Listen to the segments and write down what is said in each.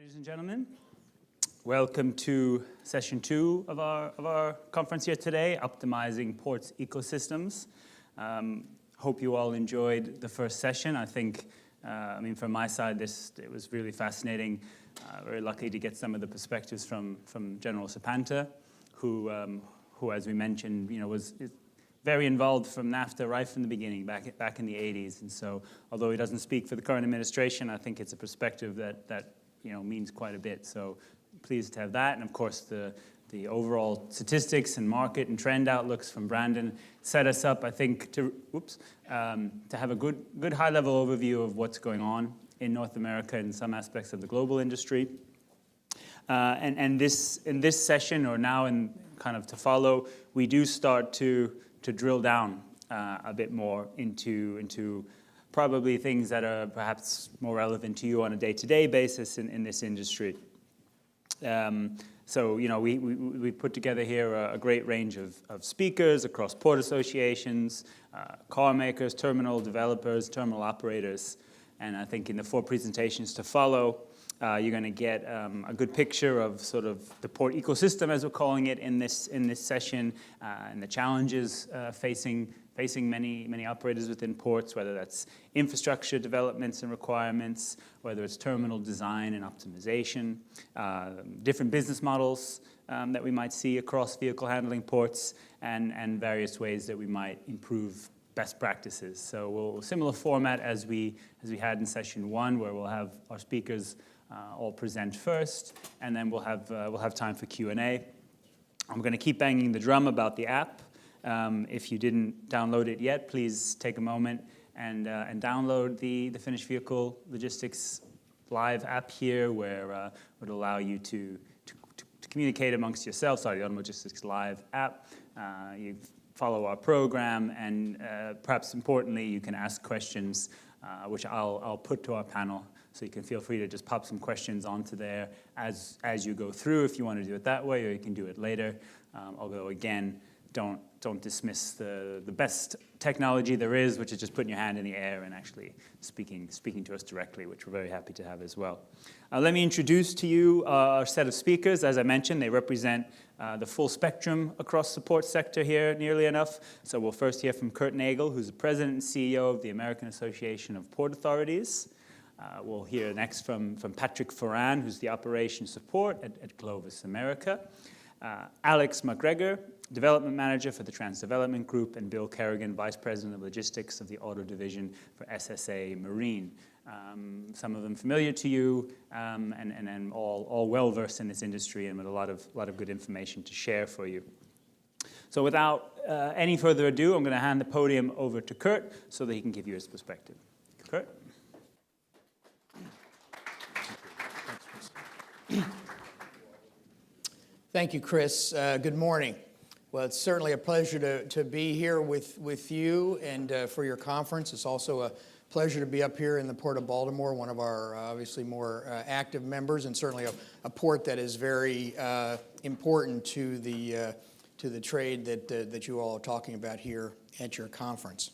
Ladies and gentlemen, welcome to session 2 of our conference here today, Optimizing Ports Ecosystems. Hope you all enjoyed the first session. I think, from my side, it was really fascinating. Very lucky to get some of the perspectives from General Sapanta, who, as we mentioned, was very involved from NAFTA right from the beginning, back in the 80s. And so, although he doesn't speak for the current administration, I think it's a perspective that means quite a bit. So pleased to have that. And of course, the overall statistics and market and trend outlooks from Brandon set us up, I think, to have a good high-level overview of what's going on in North America and some aspects of the global industry. And in this session, or now in kind of to follow, we do start to drill down a bit more into probably things that are perhaps more relevant to you on a day-to-day basis in this industry. So, we put together here a great range of speakers across port associations, car makers, terminal developers, terminal operators. And I think in the 4 presentations to follow, you're going to get a good picture of sort of the port ecosystem, as we're calling it in this session, and the challenges facing many operators within ports, whether that's infrastructure developments and requirements, whether it's terminal design and optimization, different business models that we might see across vehicle handling ports, and various ways that we might improve best practices. So similar format as we had in session 1, where we'll have our speakers all present first, and then we'll have time for Q&A. I'm going to keep banging the drum about the app. If you didn't download it yet, please take a moment and download the Finished Vehicle Logistics Live app here, where it would allow you to communicate amongst yourselves. Sorry, the Automotive Logistics Live app. You follow our program, and perhaps importantly, you can ask questions, which I'll put to our panel. So you can feel free to just pop some questions onto there as you go through, if you want to do it that way, or you can do it later. Although again, don't dismiss the best technology there is, which is just putting your hand in the air and actually speaking to us directly, which we're very happy to have as well. Let me introduce to you our set of speakers. As I mentioned, they represent the full spectrum across the port sector here, nearly enough. So we'll first hear from Kurt Nagel, who's the president and CEO of the American Association of Port Authorities. We'll hear next from Patrick Foran, who's the operations support at Glovis America. Alex McGregor, Development Manager for the Trans-Development Group, and Bill Kerrigan, Vice President of Logistics of the Auto Division for SSA Marine. Some of them familiar to you, and all well-versed in this industry and with a lot of good information to share for you. So without any further ado, I'm going to hand the podium over to Kurt so that he can give you his perspective. Kurt? Thank you, Chris. Good morning. Well, it's certainly a pleasure to be here with you and for your conference. It's also a pleasure to be up here in the Port of Baltimore, one of our obviously more active members, and certainly a port that is very important to the trade that you all are talking about here at your conference.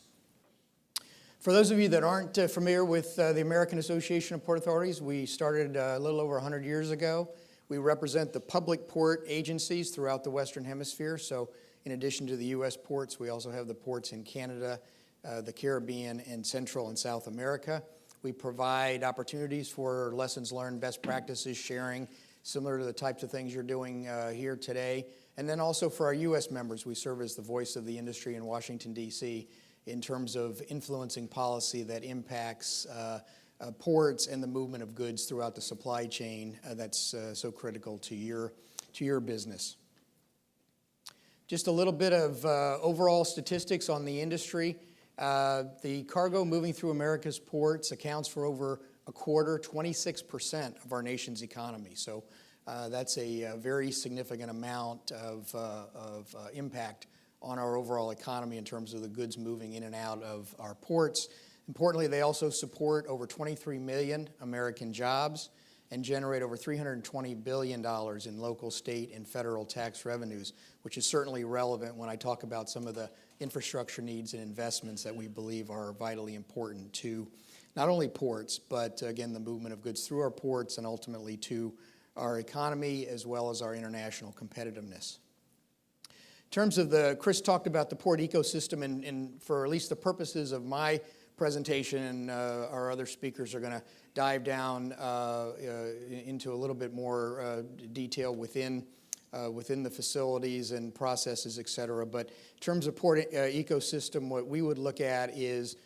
For those of you that aren't familiar with the American Association of Port Authorities, we started a little over 100 years ago. We represent the public port agencies throughout the Western Hemisphere. So in addition to the U.S. ports, we also have the ports in Canada, the Caribbean, and Central and South America. We provide opportunities for lessons learned, best practices sharing, similar to the types of things you're doing here today. And then also for our U.S. members, we serve as the voice of the industry in Washington, D.C., in terms of influencing policy that impacts ports and the movement of goods throughout the supply chain that's so critical to your business. Just a little bit of overall statistics on the industry. The cargo moving through America's ports accounts for over a quarter, 26% of our nation's economy. So that's a very significant amount of impact on our overall economy in terms of the goods moving in and out of our ports. Importantly, they also support over 23 million American jobs and generate over $320 billion in local, state, and federal tax revenues, which is certainly relevant when I talk about some of the infrastructure needs and investments that we believe are vitally important to not only ports, but again, the movement of goods through our ports and ultimately to our economy as well as our international competitiveness. In terms of Chris talked about the port ecosystem, and for at least the purposes of my presentation, and our other speakers are going to dive down into a little bit more detail within the facilities and processes, et cetera. But in terms of port ecosystem, what we would look at is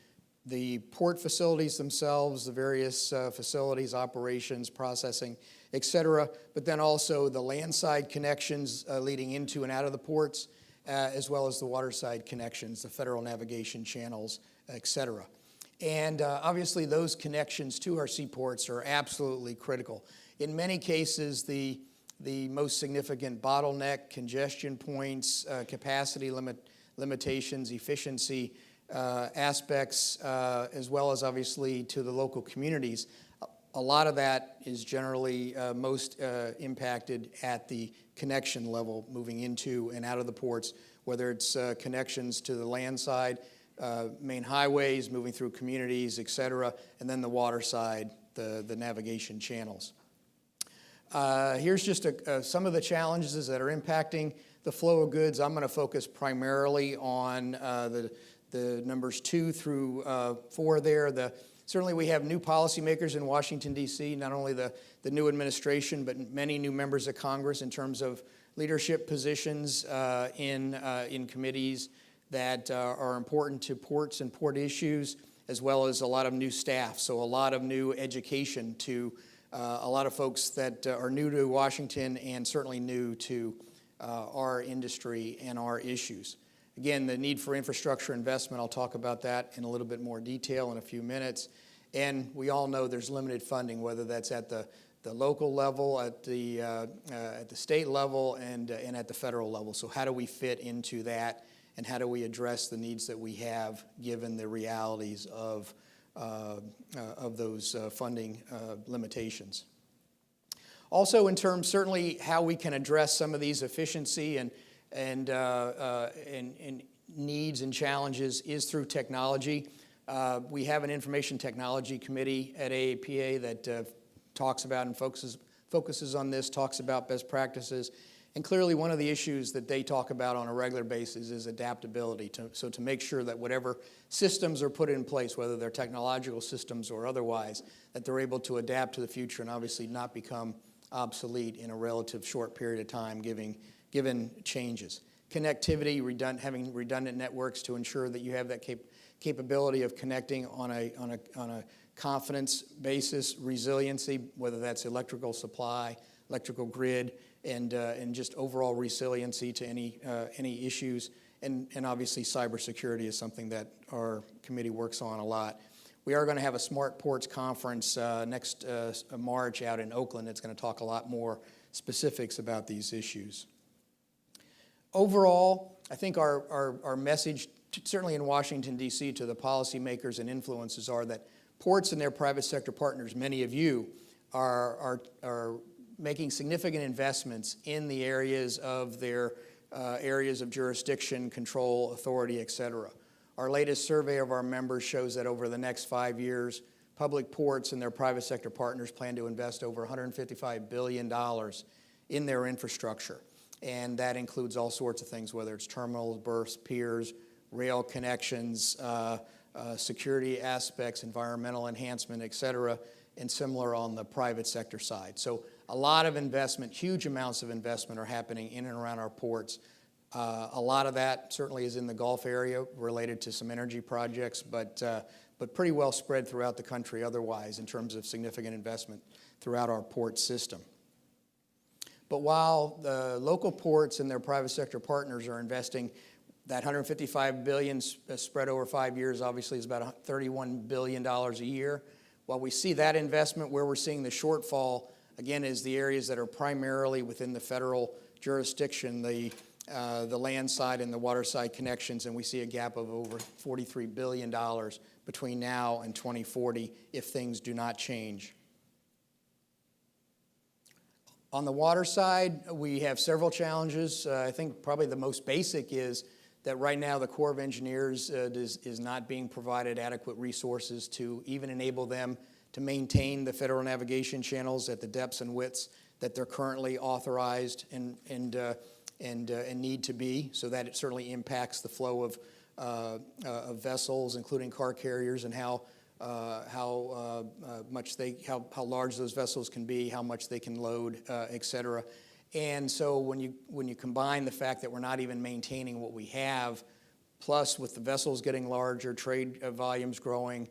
the port facilities themselves, the various facilities, operations, processing, et cetera, but then also the landside connections leading into and out of the ports, as well as the waterside connections, the federal navigation channels, et cetera. And obviously those connections to our seaports are absolutely critical. In many cases, the most significant bottleneck, congestion points, capacity limitations, efficiency aspects, as well as obviously to the local communities. A lot of that is generally most impacted at the connection level, moving into and out of the ports, whether it's connections to the land side, main highways, moving through communities, et cetera, and then the water side, the navigation channels. Here's just some of the challenges that are impacting the flow of goods. I'm going to focus primarily on the numbers 2 through 4 there. Certainly we have new policymakers in Washington, D.C., not only the new administration, but many new members of Congress in terms of leadership positions in committees that are important to ports and port issues, as well as a lot of new staff. So a lot of new education to a lot of folks that are new to Washington and certainly new to our industry and our issues. Again, the need for infrastructure investment, I'll talk about that in a little bit more detail in a few minutes. And we all know there's limited funding, whether that's at the local level, at the state level, and at the federal level. So how do we fit into that, and how do we address the needs that we have given the realities of those funding limitations? Also, in terms certainly how we can address some of these efficiency and needs and challenges is through technology. We have an information technology committee at AAPA that talks about and focuses on this, talks about best practices. And clearly one of the issues that they talk about on a regular basis is adaptability. So to make sure that whatever systems are put in place, whether they're technological systems or otherwise, that they're able to adapt to the future and obviously not become obsolete in a relative short period of time given changes. Connectivity, having redundant networks to ensure that you have that capability of connecting on a confidence basis, resiliency, whether that's electrical supply, electrical grid, and just overall resiliency to any issues. And obviously cybersecurity is something that our committee works on a lot. We are going to have a Smart Ports conference next March out in Oakland. It's going to talk a lot more specifics about these issues. Overall, I think our message, certainly in Washington, D.C., to the policymakers and influencers are that ports and their private sector partners, many of you, are making significant investments in the areas of their areas of jurisdiction, control, authority, et cetera. Our latest survey of our members shows that over the next 5 years, public ports and their private sector partners plan to invest over $155 billion in their infrastructure. And that includes all sorts of things, whether it's terminals, berths, piers, rail connections, security aspects, environmental enhancement, et cetera, and similar on the private sector side. So a lot of investment, huge amounts of investment are happening in and around our ports. A lot of that certainly is in the Gulf area related to some energy projects, but pretty well spread throughout the country otherwise in terms of significant investment throughout our port system. But while the local ports and their private sector partners are investing, that $155 billion spread over 5 years obviously is about $31 billion a year. While we see that investment, where we're seeing the shortfall, again, is the areas that are primarily within the federal jurisdiction, the land side and the water side connections, and we see a gap of over $43 billion between now and 2040 if things do not change. On the water side, we have several challenges. I think probably the most basic is that right now the Corps of Engineers is not being provided adequate resources to even enable them to maintain the federal navigation channels at the depths and widths that they're currently authorized and need to be. So that it certainly impacts the flow of vessels, including car carriers, and how large those vessels can be, how much they can load, et cetera. And so when you combine the fact that we're not even maintaining what we have, plus with the vessels getting larger, trade volumes growing,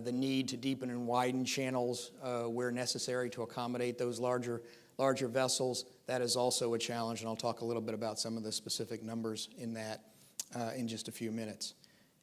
the need to deepen and widen channels where necessary to accommodate those larger vessels, that is also a challenge, and I'll talk a little bit about some of the specific numbers in that in just a few minutes.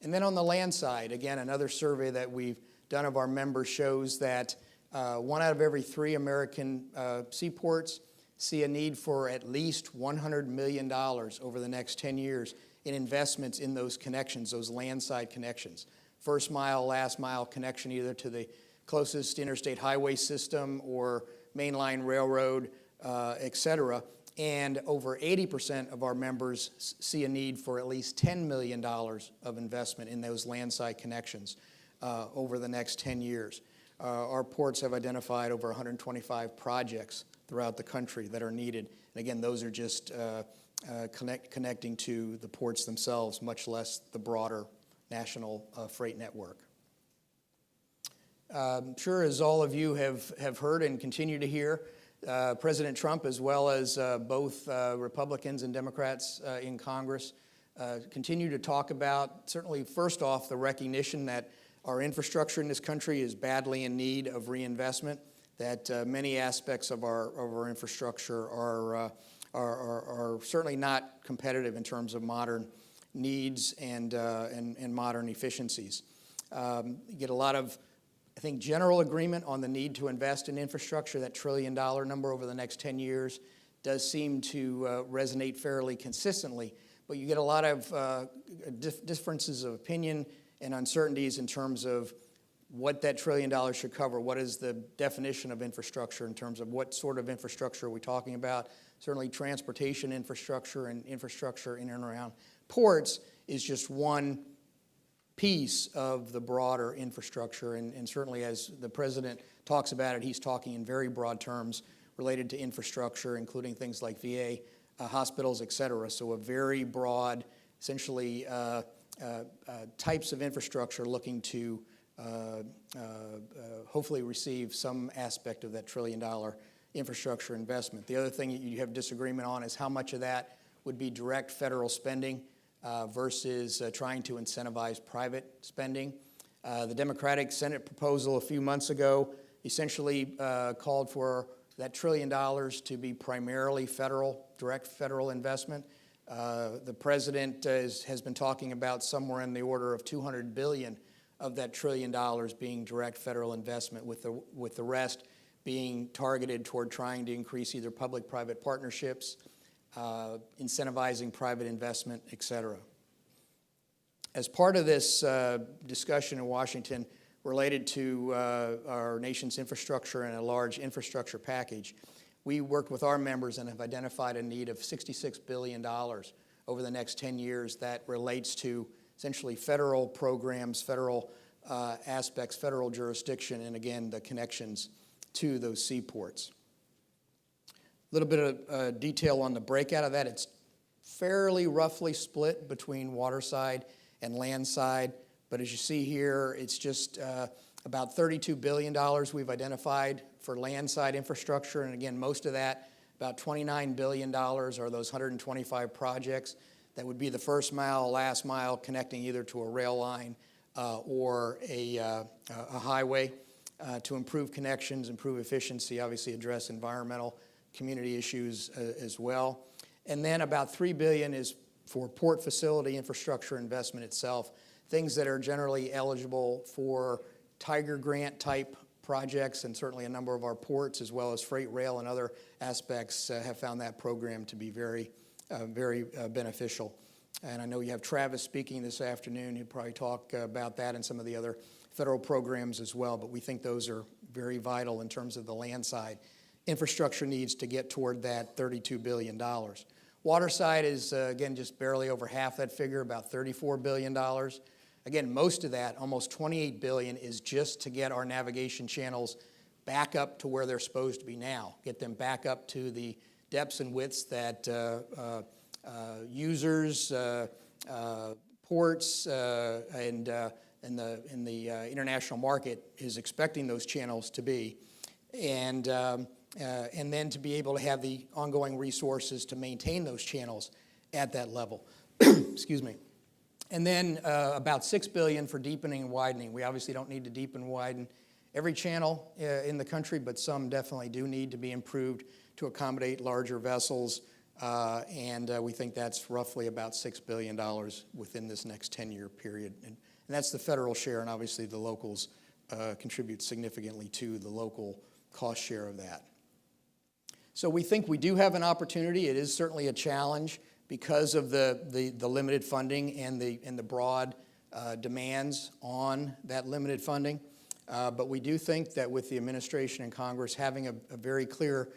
And then on the land side, again, another survey that we've done of our members shows that 1 out of every 3 American seaports see a need for at least $100 million over the next 10 years in investments in those connections, those landside connections. First mile, last mile connection either to the closest interstate highway system or mainline railroad, et cetera. And over 80% of our members see a need for at least $10 million of investment in those landside connections over the next 10 years. Our ports have identified over 125 projects throughout the country that are needed. And again, those are just connecting to the ports themselves, much less the broader national freight network. Sure, as all of you have heard and continue to hear, President Trump, as well as both Republicans and Democrats in Congress, continue to talk about, certainly first off, the recognition that our infrastructure in this country is badly in need of reinvestment, that many aspects of our infrastructure are certainly not competitive in terms of modern needs and modern efficiencies. You get a lot of, I think, general agreement on the need to invest in infrastructure. That $1 trillion number over the next 10 years does seem to resonate fairly consistently, but you get a lot of differences of opinion and uncertainties in terms of what that $1 trillion should cover. What is the definition of infrastructure in terms of what sort of infrastructure are we talking about? Certainly transportation infrastructure and infrastructure in and around ports is just one piece of the broader infrastructure, and certainly as the president talks about it, he's talking in very broad terms related to infrastructure, including things like VA, hospitals, et cetera. So a very broad, essentially, types of infrastructure looking to hopefully receive some aspect of that $1 trillion infrastructure investment. The other thing you have disagreement on is how much of that would be direct federal spending versus trying to incentivize private spending. The Democratic Senate proposal a few months ago essentially called for that $1 trillion to be primarily federal, direct federal investment. The president has been talking about somewhere in the order of $200 billion of that $1 trillion being direct federal investment, with the rest being targeted toward trying to increase either public-private partnerships, incentivizing private investment, et cetera. As part of this discussion in Washington related to our nation's infrastructure and a large infrastructure package, we worked with our members and have identified a need of $66 billion over the next 10 years that relates to essentially federal programs, federal aspects, federal jurisdiction, and again, the connections to those seaports. A little bit of detail on the breakout of that. It's fairly roughly split between waterside and landside, but as you see here, it's just about $32 billion we've identified for landside infrastructure, and again, most of that, about $29 billion, are those 125 projects that would be the first mile, last mile, connecting either to a rail line or a highway to improve connections, improve efficiency, obviously address environmental, community issues as well. And then about $3 billion is for port facility infrastructure investment itself, things that are generally eligible for Tiger Grant type projects, and certainly a number of our ports, as well as freight rail and other aspects, have found that program to be very beneficial. And I know you have Travis speaking this afternoon. He'll probably talk about that and some of the other federal programs as well, but we think those are very vital in terms of the land side infrastructure needs to get toward that $32 billion. Water side is, again, just barely over half that figure, about $34 billion. Again, most of that, almost $28 billion, is just to get our navigation channels back up to where they're supposed to be now, get them back up to the depths and widths that users, ports, and the international market is expecting those channels to be. And then to be able to have the ongoing resources to maintain those channels at that level. Excuse me. And then about $6 billion for deepening and widening. We obviously don't need to deepen and widen every channel in the country, but some definitely do need to be improved to accommodate larger vessels. And we think that's roughly about $6 billion within this next 10-year period. And that's the federal share, and obviously the locals contribute significantly to the local cost share of that. So we think we do have an opportunity. It is certainly a challenge because of the limited funding and the broad demands on that limited funding. But we do think that with the administration and Congress having a very clear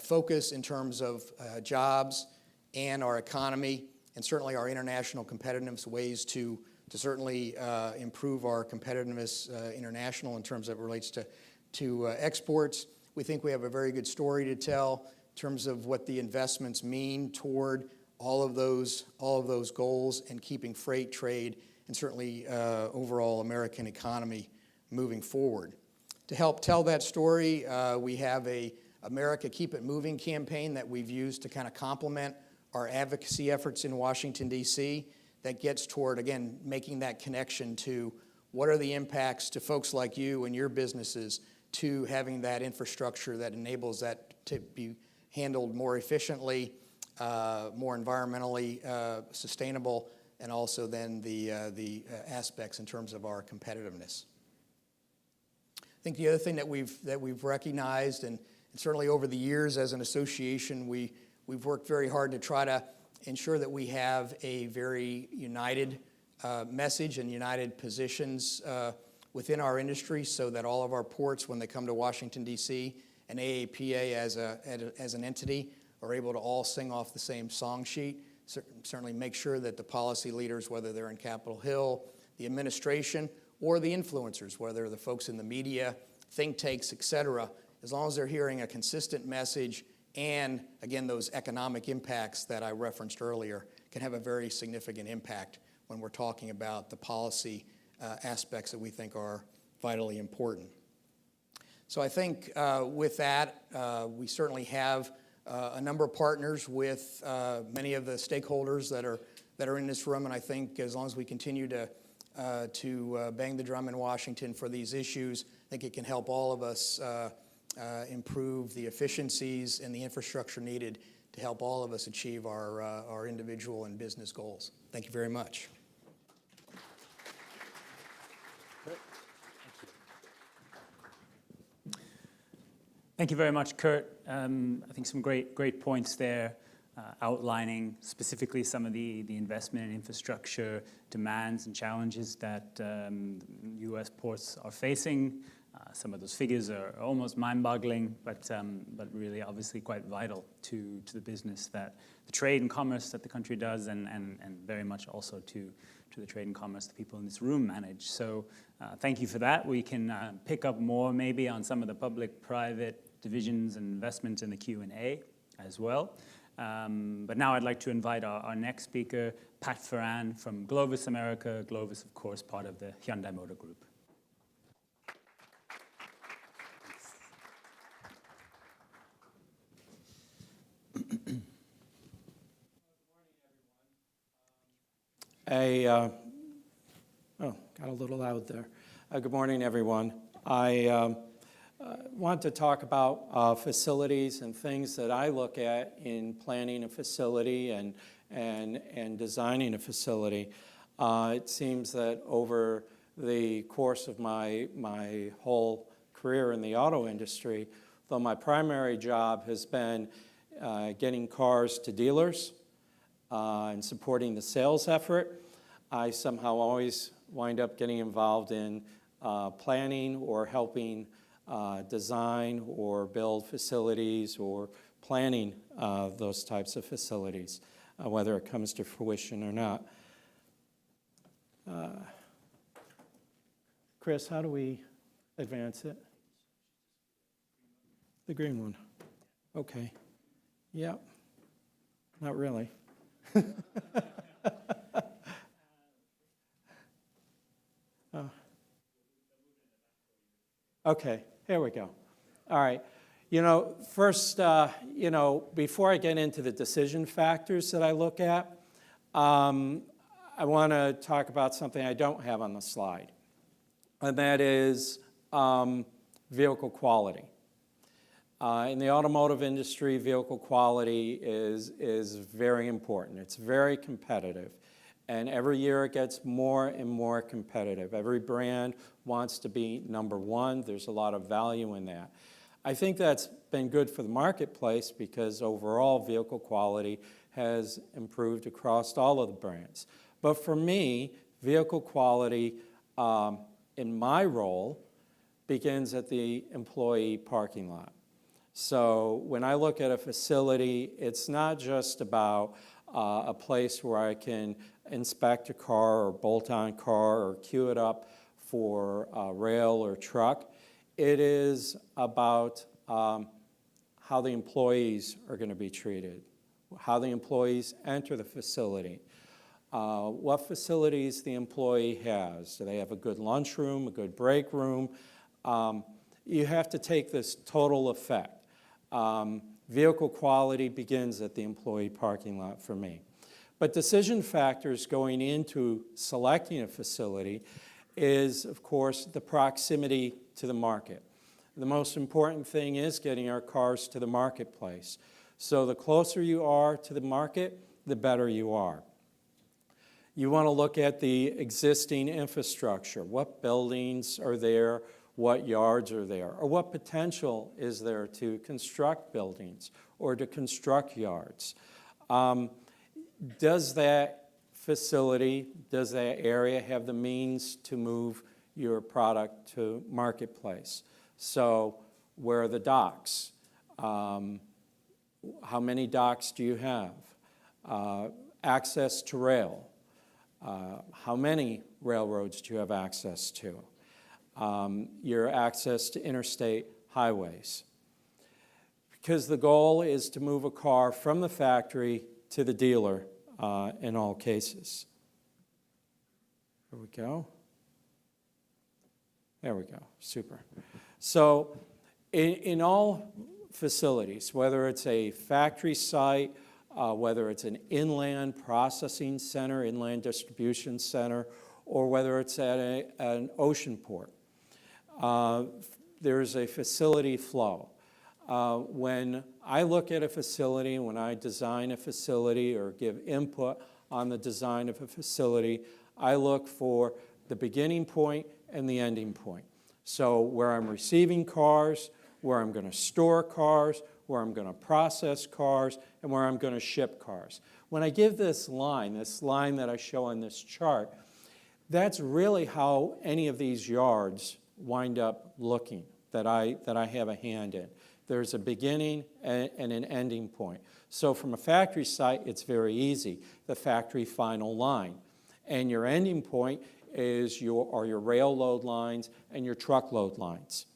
focus in terms of jobs and our economy and certainly our international competitiveness, ways to certainly improve our competitiveness international in terms of it relates to exports. We think we have a very good story to tell in terms of what the investments mean toward all of those goals and keeping freight trade and certainly overall American economy moving forward. To help tell that story, we have a America Keep It Moving campaign that we've used to kind of complement our advocacy efforts in Washington, D.C. that gets toward, again, making that connection to what are the impacts to folks like you and your businesses to having that infrastructure that enables that to be handled more efficiently, more environmentally sustainable, and also then the aspects in terms of our competitiveness. I think the other thing that we've recognized, and certainly over the years as an association, we've worked very hard to try to ensure that we have a very united message and united positions within our industry so that all of our ports, when they come to Washington, D.C., and AAPA as an entity are able to all sing off the same song sheet. Certainly make sure that the policy leaders, whether they're in Capitol Hill, the administration, or the influencers, whether the folks in the media, think tanks, et cetera, as long as they're hearing a consistent message and, again, those economic impacts that I referenced earlier can have a very significant impact when we're talking about the policy aspects that we think are vitally important. So I think with that, we certainly have a number of partners with many of the stakeholders that are in this room, and I think as long as we continue to bang the drum in Washington for these issues, I think it can help all of us improve the efficiencies and the infrastructure needed to help all of us achieve our individual and business goals. Thank you very much. Thank you very much, Kurt. I think some great points there, outlining specifically some of the investment in infrastructure demands and challenges that U.S. ports are facing. Some of those figures are almost mind-boggling, but really obviously quite vital to the business that the trade and commerce that the country does, and very much also to the trade and commerce the people in this room manage. So thank you for that. We can pick up more maybe on some of the public-private divisions and investments in the Q&A as well. But now I'd like to invite our next speaker, Pat Ferran from Glovis America. Glovis, of course, part of the Hyundai Motor Group. Got a little loud there. Good morning, everyone. I want to talk about facilities and things that I look at in planning a facility and designing a facility. It seems that over the course of my whole career in the auto industry, though my primary job has been getting cars to dealers and supporting the sales effort, I somehow always wind up getting involved in planning or helping design or build facilities or planning those types of facilities, whether it comes to fruition or not. Chris, how do we advance it? The green one. Okay. Yep. Not really. Okay, here we go. All right. First, before I get into the decision factors that I look at, I want to talk about something I don't have on the slide, and that is vehicle quality. In the automotive industry, vehicle quality is very important. It's very competitive. And every year it gets more and more competitive. Every brand wants to be number one. There's a lot of value in that. I think that's been good for the marketplace because overall vehicle quality has improved across all of the brands. But for me, vehicle quality in my role begins at the employee parking lot. So when I look at a facility, it's not just about a place where I can inspect a car or bolt-on car or queue it up for rail or truck. It is about how the employees are going to be treated, how the employees enter the facility, what facilities the employee has. Do they have a good lunchroom, a good break room? You have to take this total effect. Vehicle quality begins at the employee parking lot for me. But decision factors going into selecting a facility is, of course, the proximity to the market. The most important thing is getting our cars to the marketplace. So the closer you are to the market, the better you are. You want to look at the existing infrastructure. What buildings are there? What yards are there? Or what potential is there to construct buildings or to construct yards? Does that facility, does that area have the means to move your product to marketplace? So where are the docks? How many docks do you have? Access to rail. How many railroads do you have access to? Your access to interstate highways. Because the goal is to move a car from the factory to the dealer in all cases. There we go. There we go. Super. So in all facilities, whether it's a factory site, whether it's an inland processing center, inland distribution center, or whether it's at an ocean port, there's a facility flow. When I look at a facility, when I design a facility or give input on the design of a facility, I look for the beginning point and the ending point. So where I'm receiving cars, where I'm going to store cars, where I'm going to process cars, and where I'm going to ship cars. When I give this line that I show on this chart, that's really how any of these yards wind up looking that I have a hand in. There's a beginning and an ending point. So from a factory site, it's very easy, the factory final line. And your ending point is your rail load lines and your truck load lines,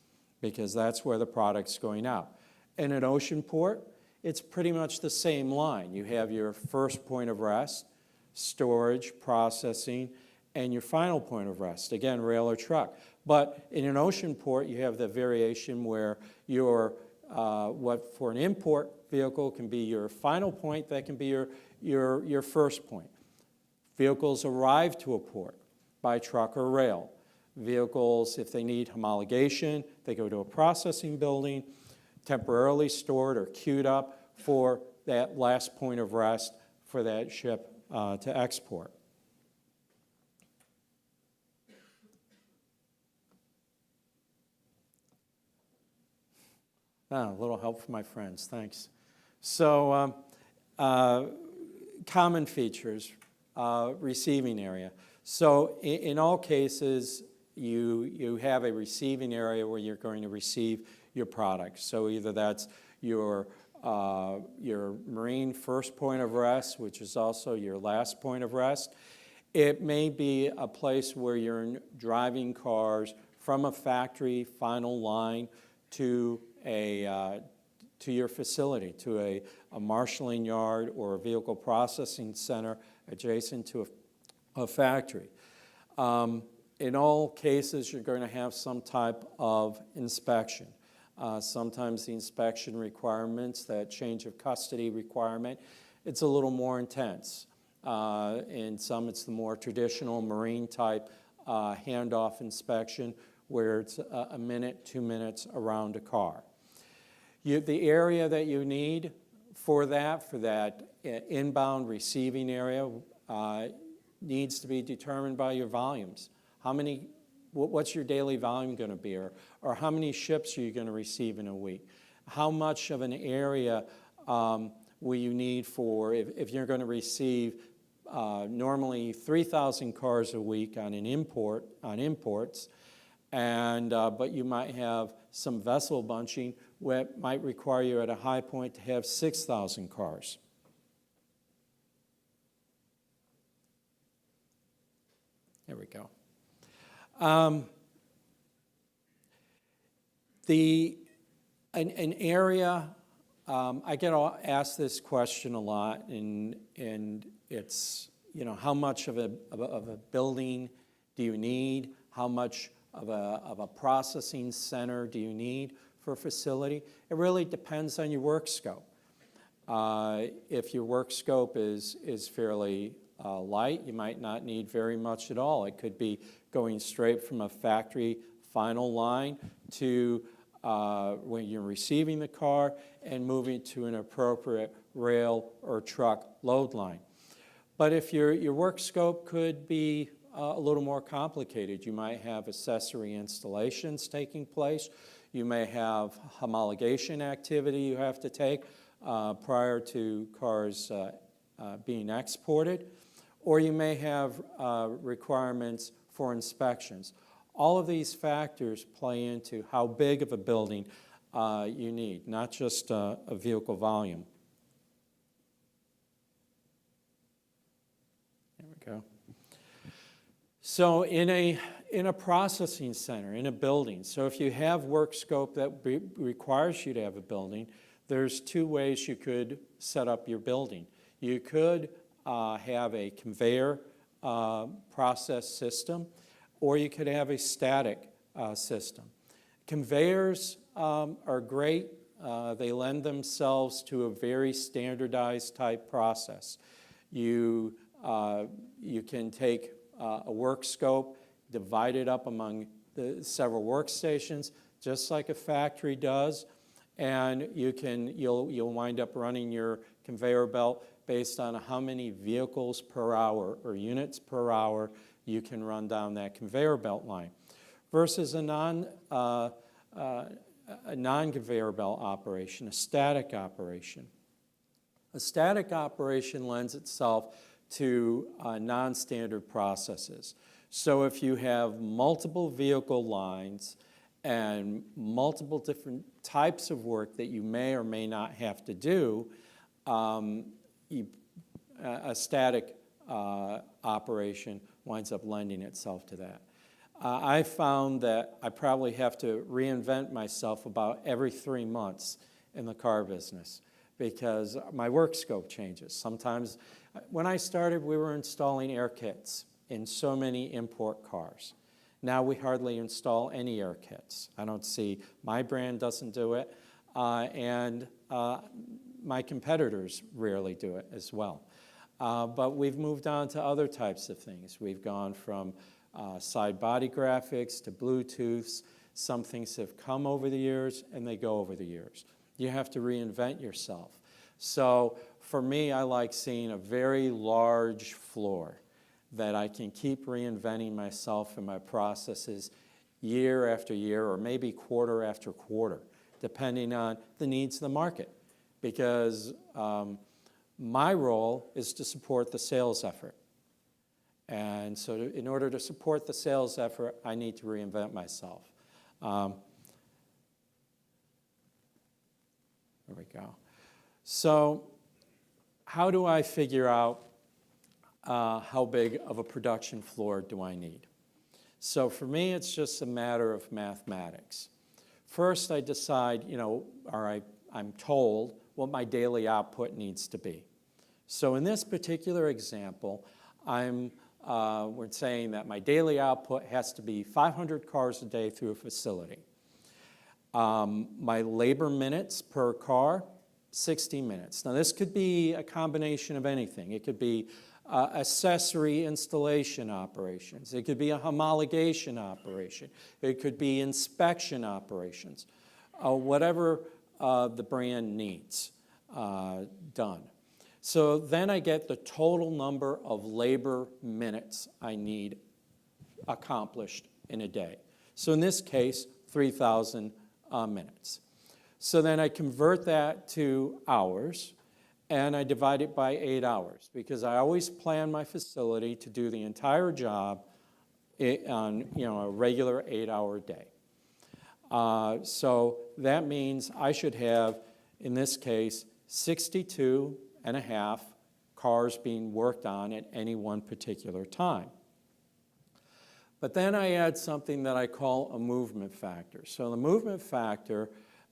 because that's where the product's going out. In an ocean port, it's pretty much the same line. You have your first point of rest, storage, processing, and your final point of rest, again, rail or truck. But in an ocean port, you have the variation where what for an import vehicle can be your final point, that can be your first point. Vehicles arrive to a port by truck or rail. Vehicles, if they need homologation, they go to a processing building, temporarily stored or queued up for that last point of rest for that ship to export. A little help from my friends, thanks. So common features, receiving area. So in all cases, you have a receiving area where you're going to receive your product. So either that's your your marine first point of rest, which is also your last point of rest. It may be a place where you're driving cars from a factory final line to your facility, to a marshaling yard or a vehicle processing center adjacent to a factory. In all cases, you're going to have some type of inspection. Sometimes the inspection requirements, that change of custody requirement, it's a little more intense. In some, it's the more traditional marine type handoff inspection where it's a minute, 2 minutes around a car. The area that you need for that inbound receiving area needs to be determined by your volumes. What's your daily volume going to be, or how many ships are you going to receive in a week? How much of an area will you need for, if you're going to receive normally 3,000 cars a week on imports, but you might have some vessel bunching where it might require you at a high point to have 6,000 cars. There we go. An area, I get asked this question a lot, and it's, how much of a building do you need? How much of a processing center do you need for a facility? It really depends on your work scope. If your work scope is fairly light, you might not need very much at all. It could be going straight from a factory final line to when you're receiving the car and moving to an appropriate rail or truck load line. But if your work scope could be a little more complicated, you might have accessory installations taking place. You may have homologation activity you have to take prior to cars being exported, or you may have requirements for inspections. All of these factors play into how big of a building you need, not just a vehicle volume. There we go. So in a processing center, in a building, so if you have work scope that requires you to have a building, there's two ways you could set up your building. You could have a conveyor process system, or you could have a static system. Conveyors are great. They lend themselves to a very standardized type process. You can take a work scope, divide it up among the several workstations, just like a factory does, and you'll wind up running your conveyor belt based on how many vehicles per hour or units per hour you can run down that conveyor belt line, versus a non-conveyor belt operation, a static operation. A static operation lends itself to non-standard processes. So if you have multiple vehicle lines and multiple different types of work that you may or may not have to do, a static operation winds up lending itself to that. I found that I probably have to reinvent myself about every 3 months in the car business because my work scope changes. Sometimes, when I started, we were installing air kits in so many import cars. Now we hardly install any air kits. I don't see, my brand doesn't do it, and my competitors rarely do it as well. But we've moved on to other types of things. We've gone from side body graphics to Bluetooths. Some things have come over the years and they go over the years. You have to reinvent yourself. So for me, I like seeing a very large floor that I can keep reinventing myself and my processes year after year, or maybe quarter after quarter, depending on the needs of the market. Because my role is to support the sales effort. And so in order to support the sales effort, I need to reinvent myself. There we go. So how do I figure out how big of a production floor do I need? So for me, it's just a matter of mathematics. First, I decide, I'm told what my daily output needs to be. So in this particular example, we're saying that my daily output has to be 500 cars a day through a facility. My labor minutes per car, 60 minutes. Now this could be a combination of anything. It could be accessory installation operations. It could be a homologation operation. It could be inspection operations. Whatever the brand needs done. So then I get the total number of labor minutes I need accomplished in a day. So in this case, 3,000 minutes. So then I convert that to hours, and I divide it by 8 hours, because I always plan my facility to do the entire job on a regular 8-hour day. So that means I should have, in this case, 62 and a half cars being worked on at any one particular time. But then I add something that I call a movement factor. So the movement factor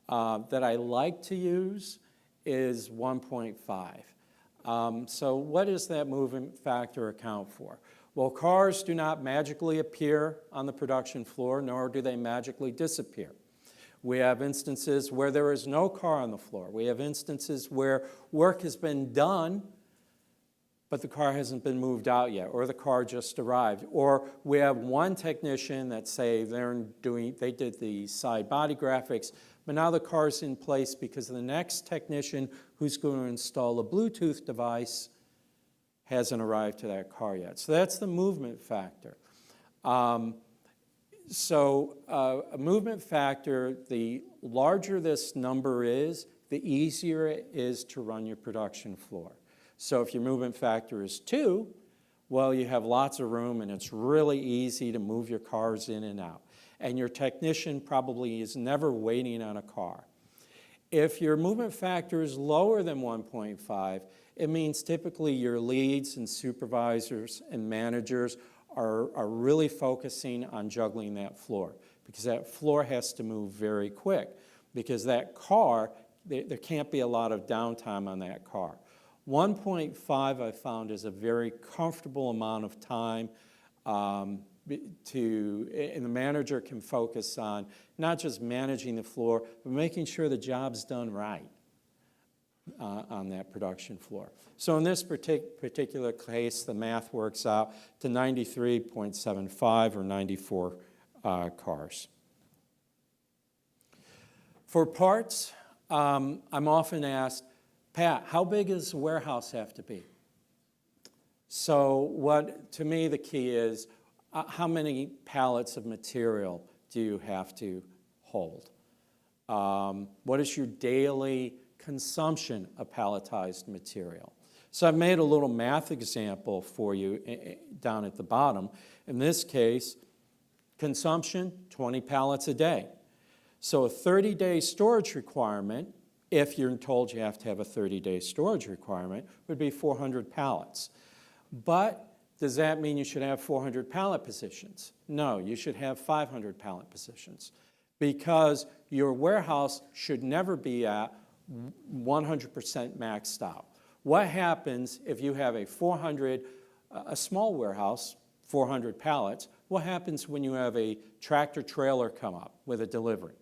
that I like to use is 1.5. So what does that movement factor account for? Well, cars do not magically appear on the production floor, nor do they magically disappear. We have instances where there is no car on the floor. We have instances where work has been done, but the car hasn't been moved out yet, or the car just arrived. Or we have one technician that say they did the side body graphics, but now the car's in place because the next technician who's going to install a Bluetooth device hasn't arrived to that car yet. So that's the movement factor. A movement factor, the larger this number is, the easier it is to run your production floor. So if your movement factor is 2, well, you have lots of room and it's really easy to move your cars in and out. And your technician probably is never waiting on a car. If your movement factor is lower than 1.5, it means typically your leads and supervisors and managers are really focusing on juggling that floor, because that floor has to move very quick, because that car, there can't be a lot of downtime on that car. 1.5 I found is a very comfortable amount of time and the manager can focus on not just managing the floor, but making sure the job's done right on that production floor. So in this particular case, the math works out to 93.75 or 94 cars. For parts, I'm often asked, Pat, how big does the warehouse have to be? So to me, the key is, how many pallets of material do you have to hold? What is your daily consumption of palletized material? So I've made a little math example for you down at the bottom. In this case, consumption, 20 pallets a day. So a 30-day storage requirement, if you're told you have to have a 30-day storage requirement, would be 400 pallets. But does that mean you should have 400 pallet positions? No, you should have 500 pallet positions, because your warehouse should never be at 100% maxed out. What happens if you have a small warehouse, 400 pallets? What happens when you have a tractor trailer come up with a delivery?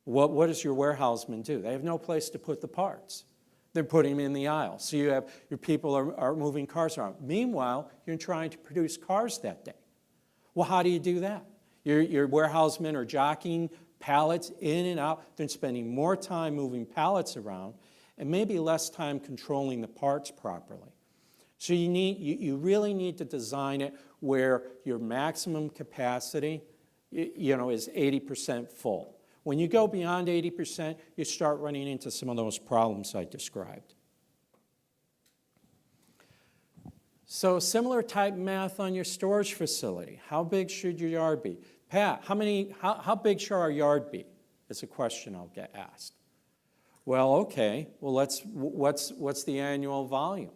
What does your warehouseman do? They have no place to put the parts. They're putting them in the aisle. So your people are moving cars around. Meanwhile, you're trying to produce cars that day. Well, how do you do that? Your warehousemen are jockeying pallets in and out. They're spending more time moving pallets around and maybe less time controlling the parts properly. So you really need to design it where your maximum capacity is 80% full. When you go beyond 80%, you start running into some of those problems I described. So similar type math on your storage facility. How big should your yard be? Pat, how big should our yard be? Is a question I'll get asked. Well, okay, well, what's the annual volume?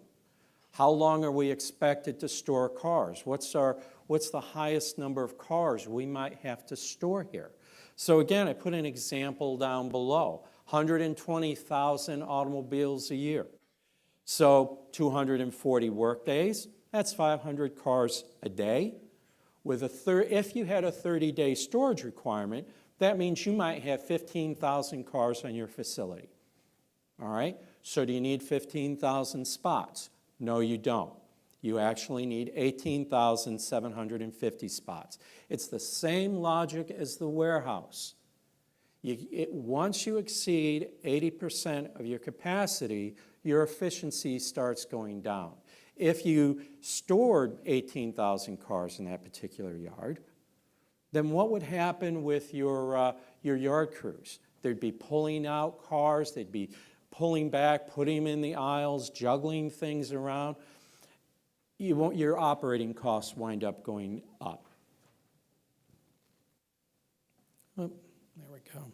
How long are we expected to store cars? What's the highest number of cars we might have to store here? So again, I put an example down below, 120,000 automobiles a year. So 240 work days, that's 500 cars a day. If you had a 30-day storage requirement, that means you might have 15,000 cars on your facility. All right, so do you need 15,000 spots? No, you don't. You actually need 18,750 spots. It's the same logic as the warehouse. Once you exceed 80% of your capacity, your efficiency starts going down. If you stored 18,000 cars in that particular yard, then what would happen with your yard crews? They'd be pulling out cars, they'd be pulling back, putting them in the aisles, juggling things around. Your operating costs wind up going up. Oh, there we go.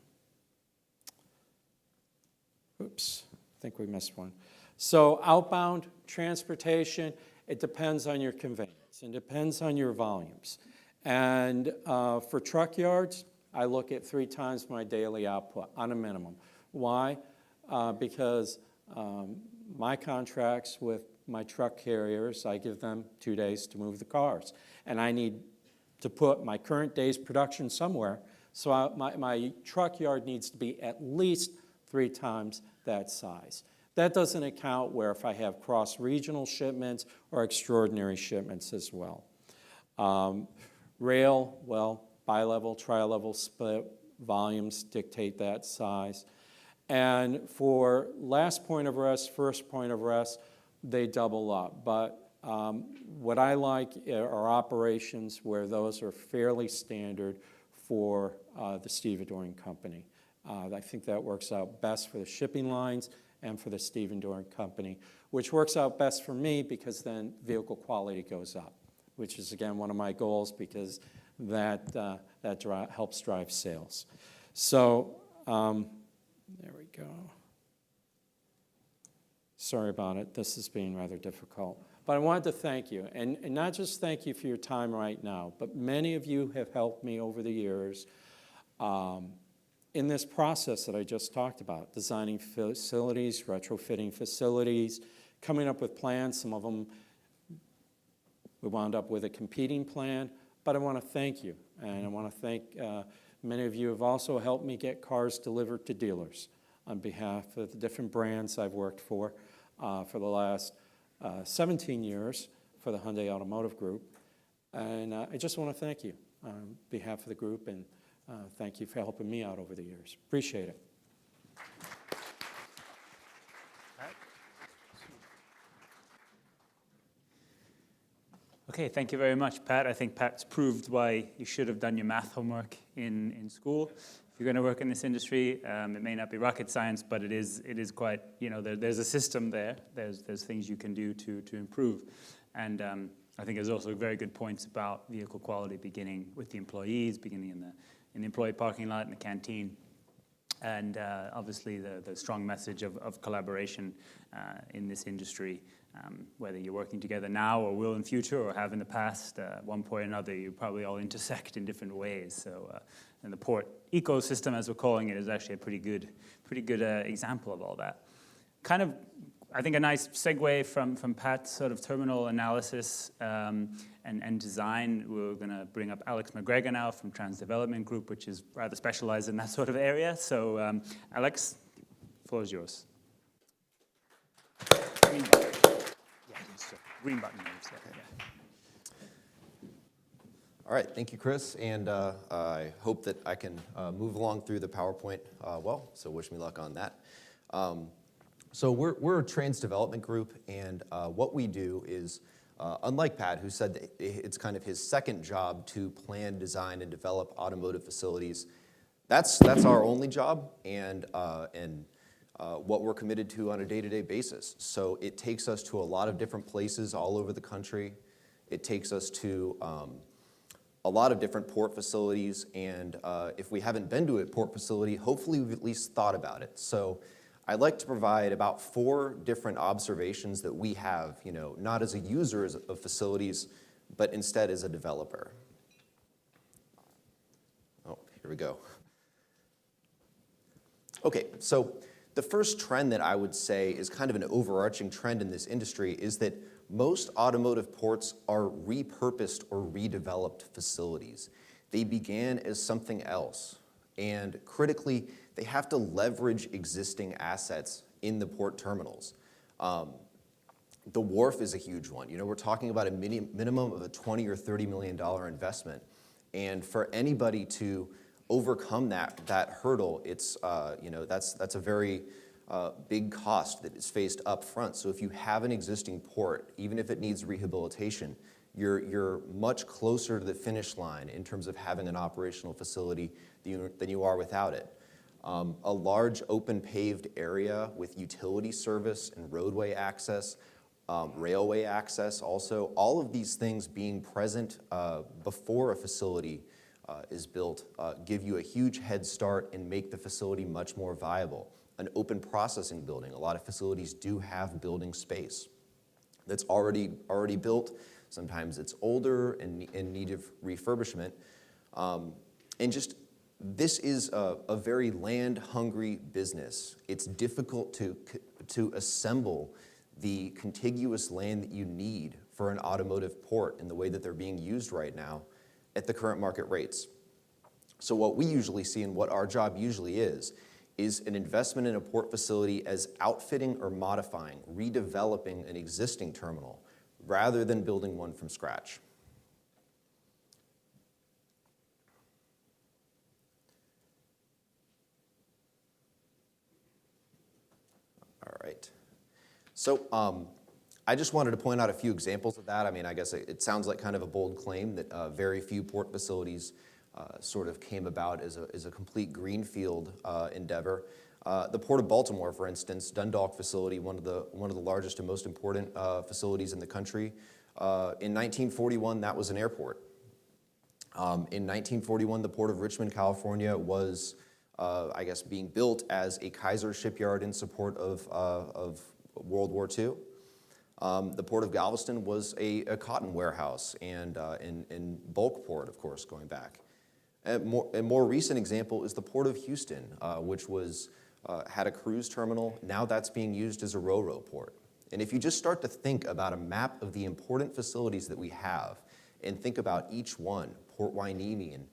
Oops, I think we missed one. So outbound transportation, it depends on your conveyance. It depends on your volumes. And for truck yards, I look at 3 times my daily output on a minimum. Why? Because my contracts with my truck carriers, I give them 2 days to move the cars. And I need to put my current day's production somewhere, so my truck yard needs to be at least 3 times that size. That doesn't account where if I have cross-regional shipments or extraordinary shipments as well. Rail, well, bi-level, tri-level split volumes dictate that size. And for last point of rest, first point of rest, they double up. But what I like are operations where those are fairly standard for the stevedoring company. I think that works out best for the shipping lines and for the stevedoring company, which works out best for me because then vehicle quality goes up, which is, again, one of my goals because that helps drive sales. So there we go. Sorry about it. This is being rather difficult. But I wanted to thank you, and not just thank you for your time right now, but many of you have helped me over the years in this process that I just talked about, designing facilities, retrofitting facilities, coming up with plans. Some of them we wound up with a competing plan, but I want to thank you, and I want to thank many of you have also helped me get cars delivered to dealers on behalf of the different brands I've worked for the last 17 years for the Hyundai Automotive Group. And I just want to thank you on behalf of the group, and thank you for helping me out over the years. Appreciate it. Okay, thank you very much, Pat. I think Pat's proved why you should have done your math homework in school. If you're going to work in this industry, it may not be rocket science, but it is quite, there's a system there. There's things you can do to improve. And I think there's also very good points about vehicle quality beginning with the employees, beginning in the employee parking lot, in the canteen. And obviously the strong message of collaboration in this industry, whether you're working together now or will in future or have in the past, at one point or another, you probably all intersect in different ways. So, and the port ecosystem, as we're calling it, is actually a pretty good example of all that. Kind of, I think, a nice segue from Pat's sort of terminal analysis and design. We're going to bring up Alex McGregor now from Trans Development Group, which is rather specialized in that sort of area. So, Alex, the floor is yours. Green button. Yeah, green button. Yeah. All right, thank you, Chris, and I hope that I can move along through the PowerPoint well, so wish me luck on that. So we're a trans development group, and what we do is, unlike Pat, who said that it's kind of his second job to plan, design, and develop automotive facilities, that's our only job, and what we're committed to on a day-to-day basis. So it takes us to a lot of different places all over the country. It takes us to a lot of different port facilities, and if we haven't been to a port facility, hopefully we've at least thought about it. So I'd like to provide about 4 different observations that we have, not as a user of facilities, but instead as a developer. Oh, here we go. Okay, so the first trend that I would say is kind of an overarching trend in this industry is that most automotive ports are repurposed or redeveloped facilities. They began as something else, and critically, they have to leverage existing assets in the port terminals. The wharf is a huge one. We're talking about a minimum of a $20 or $30 million investment, and for anybody to overcome that hurdle, it's that's a very big cost that is faced up front. So if you have an existing port, even if it needs rehabilitation, you're much closer to the finish line in terms of having an operational facility than you are without it. A large open paved area with utility service and roadway access, railway access also, all of these things being present before a facility is built give you a huge head start and make the facility much more viable. An open processing building, a lot of facilities do have building space that's already built. Sometimes it's older and in need of refurbishment. And just this is a very land-hungry business. It's difficult to assemble the contiguous land that you need for an automotive port in the way that they're being used right now at the current market rates. So what we usually see and what our job usually is an investment in a port facility as outfitting or modifying, redeveloping an existing terminal, rather than building one from scratch. All right. So I just wanted to point out a few examples of that. I mean, I guess it sounds like kind of a bold claim that very few port facilities sort of came about as a complete greenfield endeavor. The Port of Baltimore, for instance, Dundalk facility, one of the largest and most important facilities in the country. In 1941, that was an airport. In 1941, the Port of Richmond, California, was, I guess, being built as a Kaiser shipyard in support of World War II. The Port of Galveston was a cotton warehouse and bulk port, of course, going back. A more recent example is the Port of Houston, which had a cruise terminal. Now that's being used as a ro-ro port. And if you just start to think about a map of the important facilities that we have and think about each one, Port Hueneme and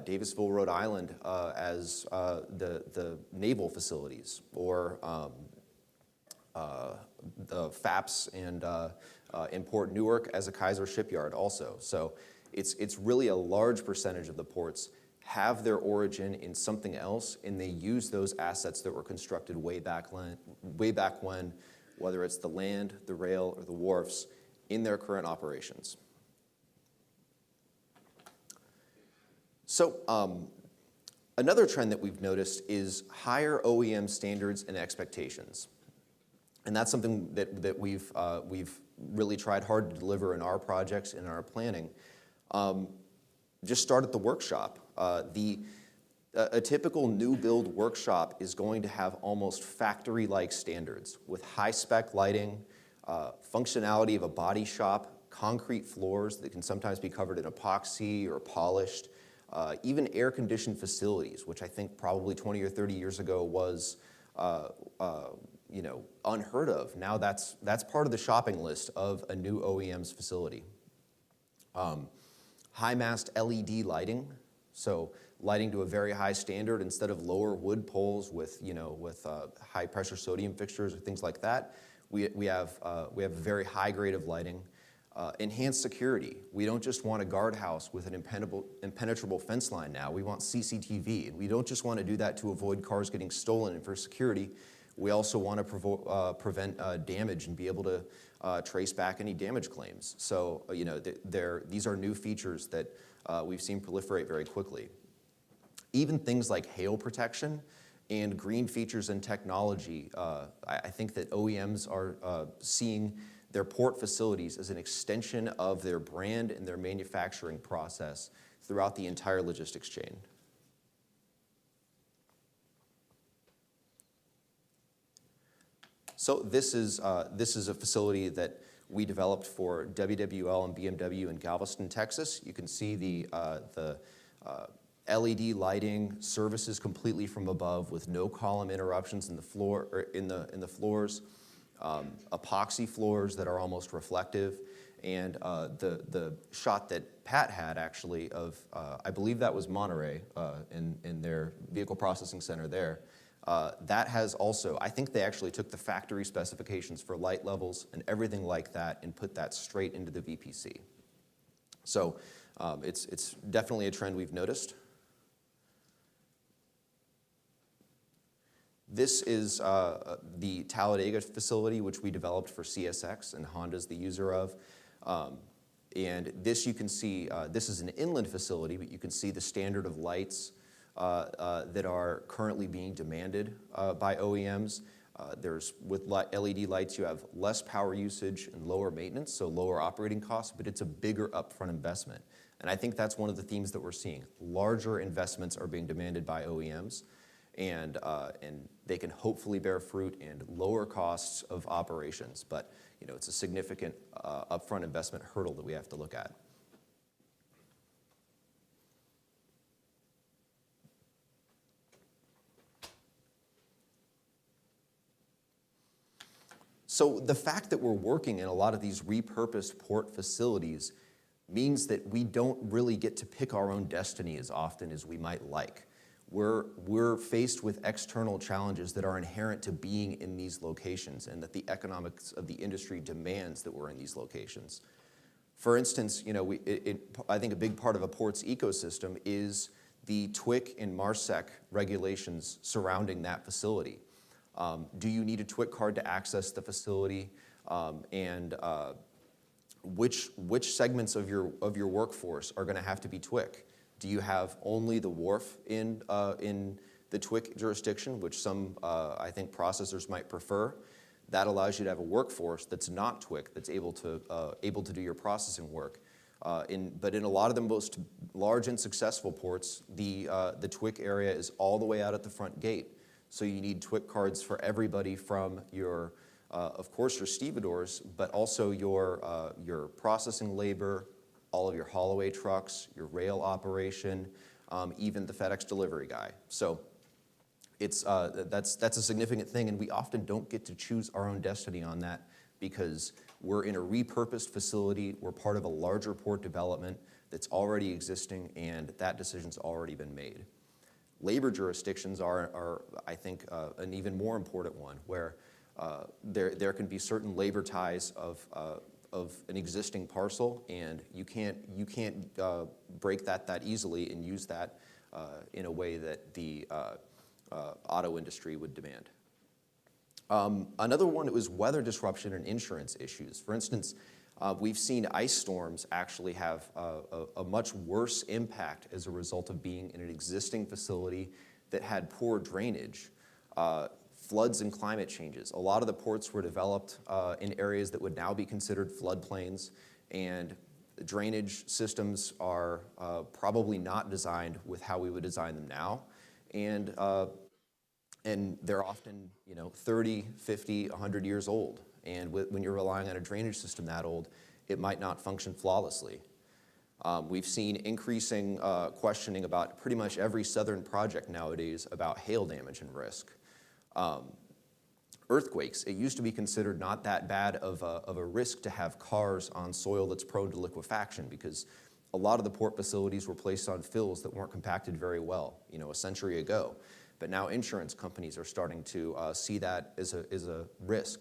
Davisville, Rhode Island as the naval facilities, or the FAPS and Port Newark as a Kaiser shipyard also. So it's really a large percentage of the ports have their origin in something else, and they use those assets that were constructed way back when, whether it's the land, the rail, or the wharfs, in their current operations. So another trend that we've noticed is higher OEM standards and expectations. And that's something that we've really tried hard to deliver in our projects, in our planning. Just start at the workshop. A typical new build workshop is going to have almost factory-like standards with high-spec lighting, functionality of a body shop, concrete floors that can sometimes be covered in epoxy or polished, even air-conditioned facilities, which I think probably 20 or 30 years ago was unheard of. Now that's part of the shopping list of a new OEM's facility. High mast LED lighting, so lighting to a very high standard instead of lower wood poles with high pressure sodium fixtures or things like that. We have a very high grade of lighting. Enhanced security. We don't just want a guardhouse with an impenetrable fence line now. We want CCTV. And we don't just want to do that to avoid cars getting stolen and for security. We also want to prevent damage and be able to trace back any damage claims. So, these are new features that we've seen proliferate very quickly. Even things like hail protection and green features and technology, I think that OEMs are seeing their port facilities as an extension of their brand and their manufacturing process throughout the entire logistics chain. So this is a facility that we developed for WWL and BMW in Galveston, Texas. You can see the LED lighting services completely from above with no column interruptions in the floor or in the floors, epoxy floors that are almost reflective, and the shot that Pat had actually of I believe that was Monterey in their vehicle processing center there. That has also, I think they actually took the factory specifications for light levels and everything like that and put that straight into the VPC. So it's definitely a trend we've noticed. This is the Talladega facility, which we developed for CSX, and Honda's the user of. And this you can see, this is an inland facility, but you can see the standard of lights that are currently being demanded by OEMs. With LED lights, you have less power usage and lower maintenance, so lower operating costs, but it's a bigger upfront investment. And I think that's one of the themes that we're seeing. Larger investments are being demanded by OEMs, and they can hopefully bear fruit and lower costs of operations. But it's a significant upfront investment hurdle that we have to look at. So the fact that we're working in a lot of these repurposed port facilities means that we don't really get to pick our own destiny as often as we might like. We're faced with external challenges that are inherent to being in these locations, and that the economics of the industry demands that we're in these locations. For instance, I think a big part of a port's ecosystem is the TWIC and MARSEC regulations surrounding that facility. Do you need a TWIC card to access the facility? Which segments of your workforce are going to have to be TWIC? Do you have only the wharf in the TWIC jurisdiction, which some I think processors might prefer? That allows you to have a workforce that's not TWIC, that's able to do your processing work. But in a lot of the most large and successful ports, the TWIC area is all the way out at the front gate. So you need TWIC cards for everybody from your, of course, your stevedores, but also your processing labor, all of your haul-away trucks, your rail operation, even the FedEx delivery guy. So that's a significant thing, and we often don't get to choose our own destiny on that because we're in a repurposed facility, we're part of a larger port development that's already existing, and that decision's already been made. Labor jurisdictions are I think, an even more important one, where there can be certain labor ties of an existing parcel, and you can't break that easily and use that in a way that the auto industry would demand. Another one was weather disruption and insurance issues. For instance, we've seen ice storms actually have a much worse impact as a result of being in an existing facility that had poor drainage. Floods and climate changes. A lot of the ports were developed in areas that would now be considered floodplains, and the drainage systems are probably not designed with how we would design them now. And they're often 30, 50, 100 years old. And when you're relying on a drainage system that old, it might not function flawlessly. We've seen increasing questioning about pretty much every southern project nowadays about hail damage and risk. Earthquakes, it used to be considered not that bad of a risk to have cars on soil that's prone to liquefaction, because a lot of the port facilities were placed on fills that weren't compacted very well, a century ago. But now insurance companies are starting to see that as a risk.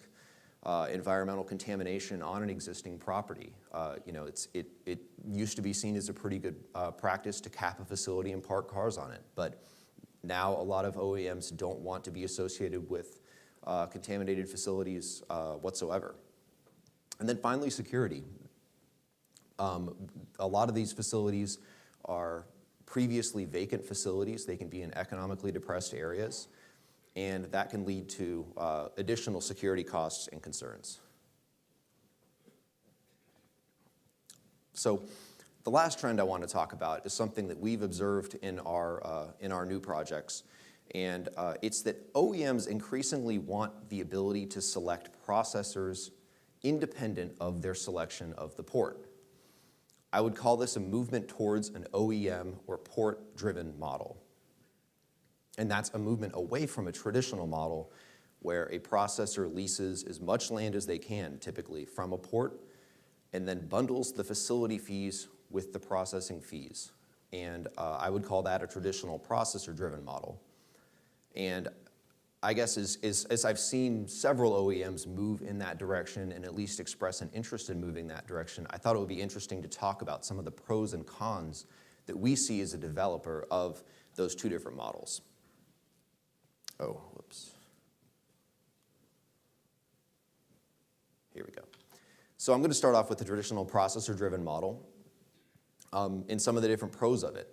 Environmental contamination on an existing property. It used to be seen as a pretty good practice to cap a facility and park cars on it, but now a lot of OEMs don't want to be associated with contaminated facilities whatsoever. And then finally, security. A lot of these facilities are previously vacant facilities. They can be in economically depressed areas, and that can lead to additional security costs and concerns. So the last trend I want to talk about is something that we've observed in our new projects, And it's that OEMs increasingly want the ability to select processors independent of their selection of the port. I would call this a movement towards an OEM or port-driven model. And that's a movement away from a traditional model where a processor leases as much land as they can, typically from a port, and then bundles the facility fees with the processing fees. And I would call that a traditional processor-driven model. And I guess as I've seen several OEMs move in that direction and at least express an interest in moving that direction, I thought it would be interesting to talk about some of the pros and cons that we see as a developer of those two different models. Oh, whoops. Here we go. So I'm going to start off with the traditional processor-driven model and some of the different pros of it.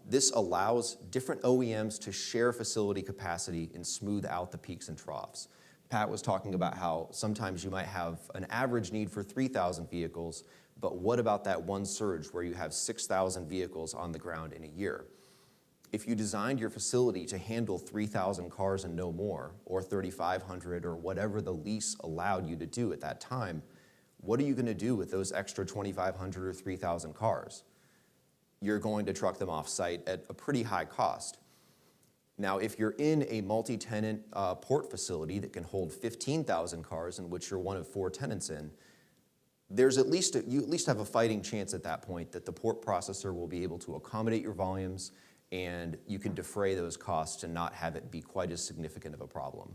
This allows different OEMs to share facility capacity and smooth out the peaks and troughs. Pat was talking about how sometimes you might have an average need for 3,000 vehicles, but what about that one surge where you have 6,000 vehicles on the ground in a year? If you designed your facility to handle 3,000 cars and no more, or 3,500, or whatever the lease allowed you to do at that time, what are you going to do with those extra 2,500 or 3,000 cars? You're going to truck them off-site at a pretty high cost. Now, if you're in a multi-tenant port facility that can hold 15,000 cars, in which you're one of 4 tenants in, there's you at least have a fighting chance at that point that the port processor will be able to accommodate your volumes, and you can defray those costs and not have it be quite as significant of a problem.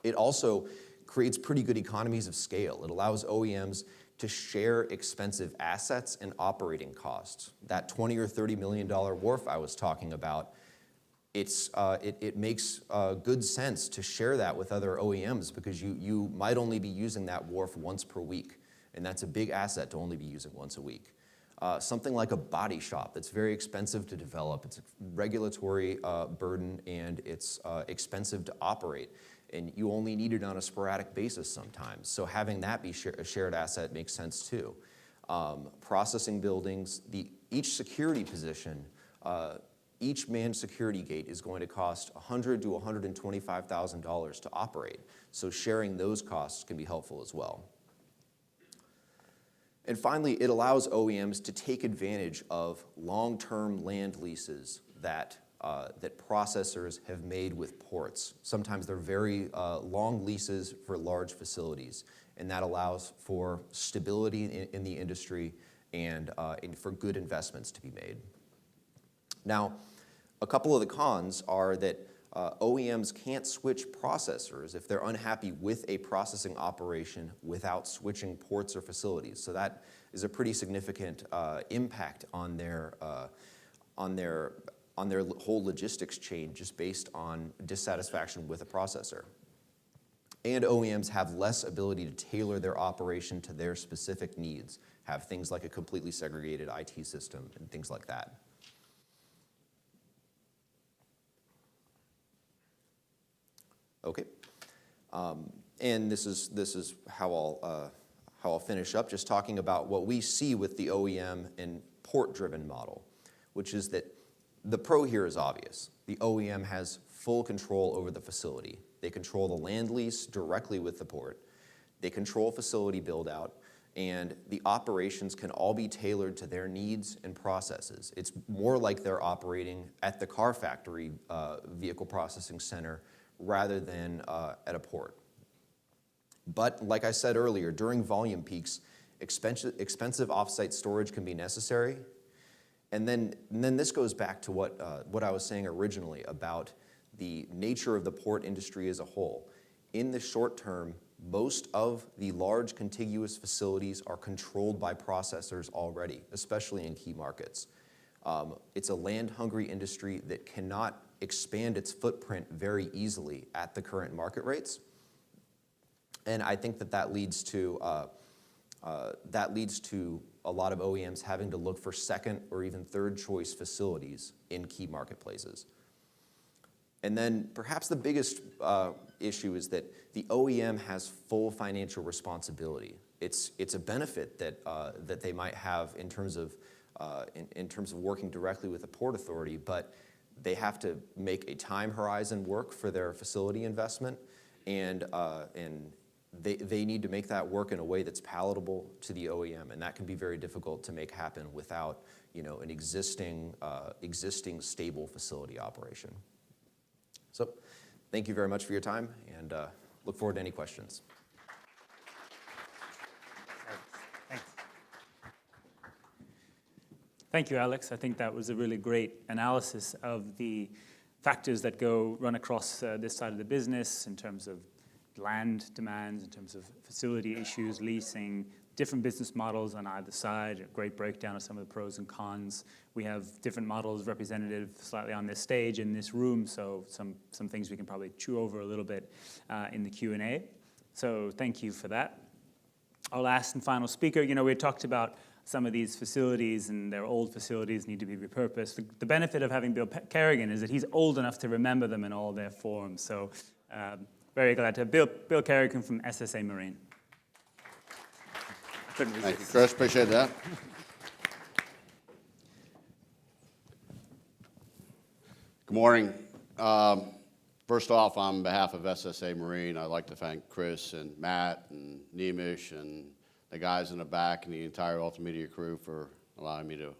It also creates pretty good economies of scale. It allows OEMs to share expensive assets and operating costs. That $20 or $30 million wharf I was talking about, it makes good sense to share that with other OEMs because you might only be using that wharf once per week, and that's a big asset to only be using once a week. Something like a body shop that's very expensive to develop, it's a regulatory burden, and it's expensive to operate. And you only need it on a sporadic basis sometimes. So having that be a shared asset makes sense too. Processing buildings, each security position, each manned security gate is going to cost $100,000 to $125,000 to operate. So sharing those costs can be helpful as well. And finally, it allows OEMs to take advantage of long-term land leases that processors have made with ports. Sometimes they're very long leases for large facilities, and that allows for stability in the industry and for good investments to be made. Now, a couple of the cons are that OEMs can't switch processors if they're unhappy with a processing operation without switching ports or facilities. So that is a pretty significant impact on their whole logistics chain just based on dissatisfaction with a processor. And OEMs have less ability to tailor their operation to their specific needs, have things like a completely segregated IT system and things like that. Okay, and this is how I'll finish up, just talking about what we see with the OEM and port-driven model, which is that the pro here is obvious. The OEM has full control over the facility. They control the land lease directly with the port. They control facility build-out, and the operations can all be tailored to their needs and processes. It's more like they're operating at the car factory vehicle processing center rather than at a port. But like I said earlier, during volume peaks, expensive off-site storage can be necessary. And then this goes back to what I was saying originally about the nature of the port industry as a whole. In the short term, most of the large contiguous facilities are controlled by processors already, especially in key markets. It's a land-hungry industry that cannot expand its footprint very easily at the current market rates. And I think that leads to a lot of OEMs having to look for second or even third choice facilities in key marketplaces. And then perhaps the biggest issue is that the OEM has full financial responsibility. It's a benefit that they might have in terms of working directly with the Port Authority, but they have to make a time horizon work for their facility investment, and they need to make that work in a way that's palatable to the OEM, and that can be very difficult to make happen without an existing stable facility operation. So thank you very much for your time, and look forward to any questions. Thanks. Thank you, Alex. I think that was a really great analysis of the factors that run across this side of the business in terms of land demands, in terms of facility issues, leasing, different business models on either side, a great breakdown of some of the pros and cons. We have different models represented slightly on this stage in this room, so some things we can probably chew over a little bit in the Q&A. So thank you for that. Our last and final speaker, we talked about some of these facilities and their old facilities need to be repurposed. The benefit of having Bill Kerrigan is that he's old enough to remember them in all their forms. So very glad to have Bill Kerrigan from SSA Marine. Thank you, Chris. Appreciate that. Good morning. First off, on behalf of SSA Marine, I'd like to thank Chris and Matt and Nemish and the guys in the back and the entire Ultimedia crew for allowing me to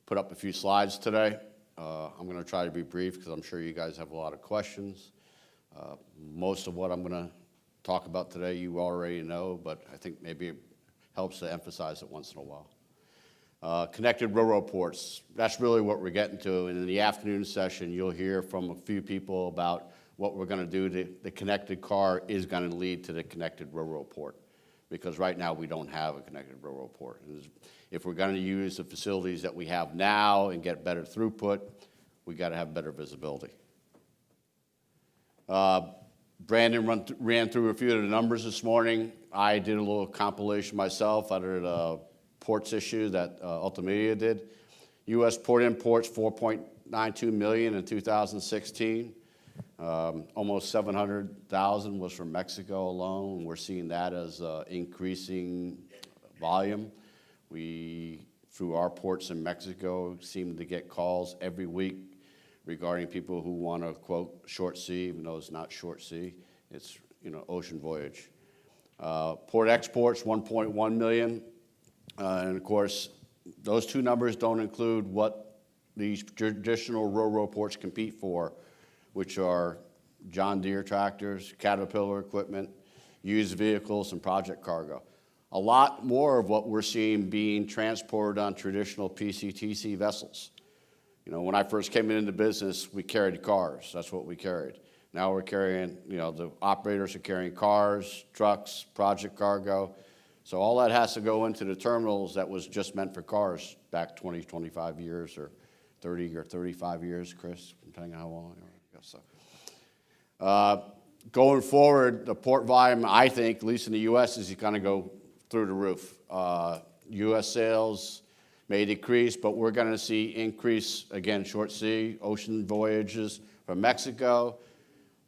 put up a few slides today. I'm going to try to be brief because I'm sure you guys have a lot of questions. Most of what I'm going to talk about today you already know, but I think maybe it helps to emphasize it once in a while. Connected railroad ports, that's really what we're getting to. And in the afternoon session, you'll hear from a few people about what we're going to do. The connected car is going to lead to the connected railroad port, because right now we don't have a connected railroad port. And if we're going to use the facilities that we have now and get better throughput, we got to have better visibility. Brandon ran through a few of the numbers this morning. I did a little compilation myself out of the ports issue that Ultimedia did. U.S. port imports, 4.92 million in 2016. Almost 700,000 was from Mexico alone. We're seeing that as increasing volume. We, through our ports in Mexico, seem to get calls every week regarding people who want to, quote, short sea, even though it's not short sea. It's, ocean voyage. Port exports, 1.1 million. And, of course, those two numbers don't include what these traditional railroad ports compete for, which are John Deere tractors, Caterpillar equipment, used vehicles, and project cargo. A lot more of what we're seeing being transported on traditional PCTC vessels. When I first came into business, we carried cars. That's what we carried. Now we're carrying, the operators are carrying cars, trucks, project cargo. So all that has to go into the terminals that was just meant for cars back 20, 25 years or 30 or 35 years, Chris, depending on how long. I guess so. Going forward, the port volume, I think, at least in the U.S., is going to go through the roof. U.S. sales may decrease, but we're going to see increase, again, short sea, ocean voyages from Mexico.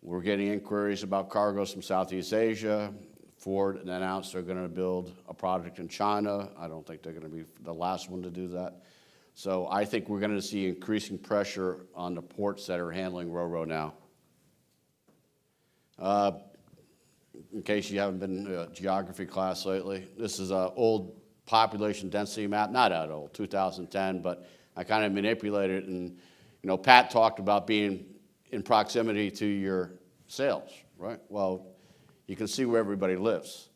We're getting inquiries about cargoes from Southeast Asia. Ford announced they're going to build a project in China. I don't think they're going to be the last one to do that. So I think we're going to see increasing pressure on the ports that are handling railroad now. In case you haven't been in a geography class lately, this is an old population density map, not that old, 2010, but I kind of manipulated it. And, Pat talked about being in proximity to your sales, right? Well, you can see where everybody lives.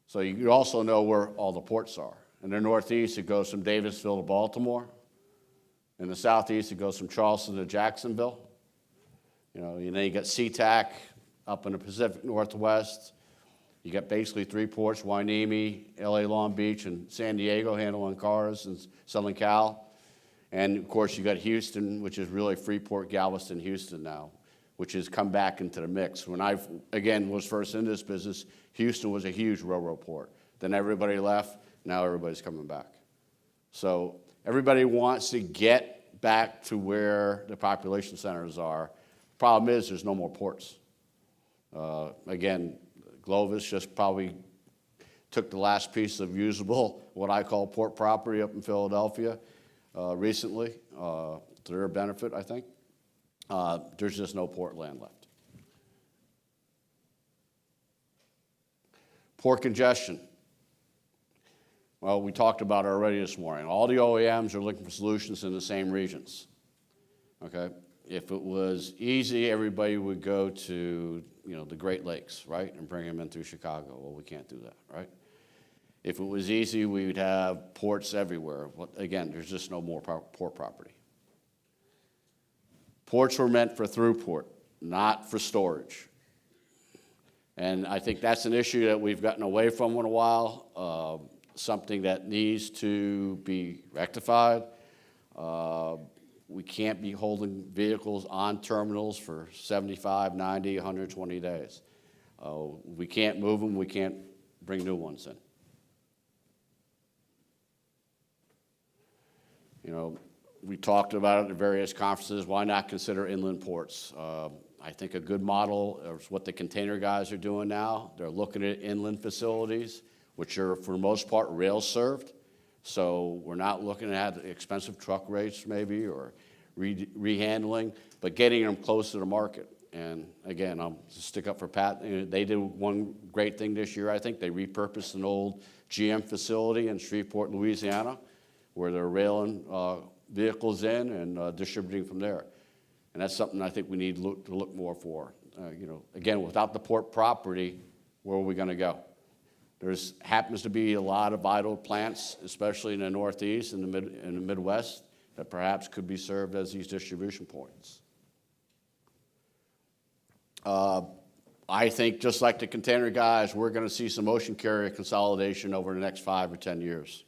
So you also know where all the ports are. In the Northeast, it goes from Davisville to Baltimore. In the Southeast, it goes from Charleston to Jacksonville. And then you got SeaTac up in the Pacific Northwest. You got basically three ports, Hueneme, LA Long Beach, and San Diego handling cars in Southern Cal. And, of course, you got Houston, which is really Freeport, Galveston, Houston now, which has come back into the mix. When I, again, was first in this business, Houston was a huge railroad port. Then everybody left. Now everybody's coming back. So everybody wants to get back to where the population centers are. Problem is there's no more ports. Again, Glovis just probably took the last piece of usable, what I call port property up in Philadelphia recently, to their benefit, I think. There's just no port land left. Port congestion. Well, we talked about it already this morning. All the OEMs are looking for solutions in the same regions. Okay? If it was easy, everybody would go to, the Great Lakes, right, and bring them in through Chicago. Well, we can't do that, right? If it was easy, we would have ports everywhere. Well, again, there's just no more port property. Ports were meant for throughput, not for storage. And I think that's an issue that we've gotten away from in a while, something that needs to be rectified. We can't be holding vehicles on terminals for 75, 90, 120 days. We can't move them. We can't bring new ones in. We talked about it at various conferences. Why not consider inland ports? I think a good model is what the container guys are doing now. They're looking at inland facilities, which are, for the most part, rail-served. So we're not looking at expensive truck rates, maybe, or rehandling, but getting them close to the market. And again, I'll stick up for Pat. They did one great thing this year, I think. They repurposed an old GM facility in Shreveport, Louisiana, where they're railing vehicles in and distributing from there. And that's something I think we need to look more for. Again, without the port property, where are we going to go? There's happens to be a lot of idle plants, especially in the Northeast and in the Midwest, that perhaps could be served as these distribution points. I think, just like the container guys, we're going to see some ocean carrier consolidation over the next 5 or 10 years.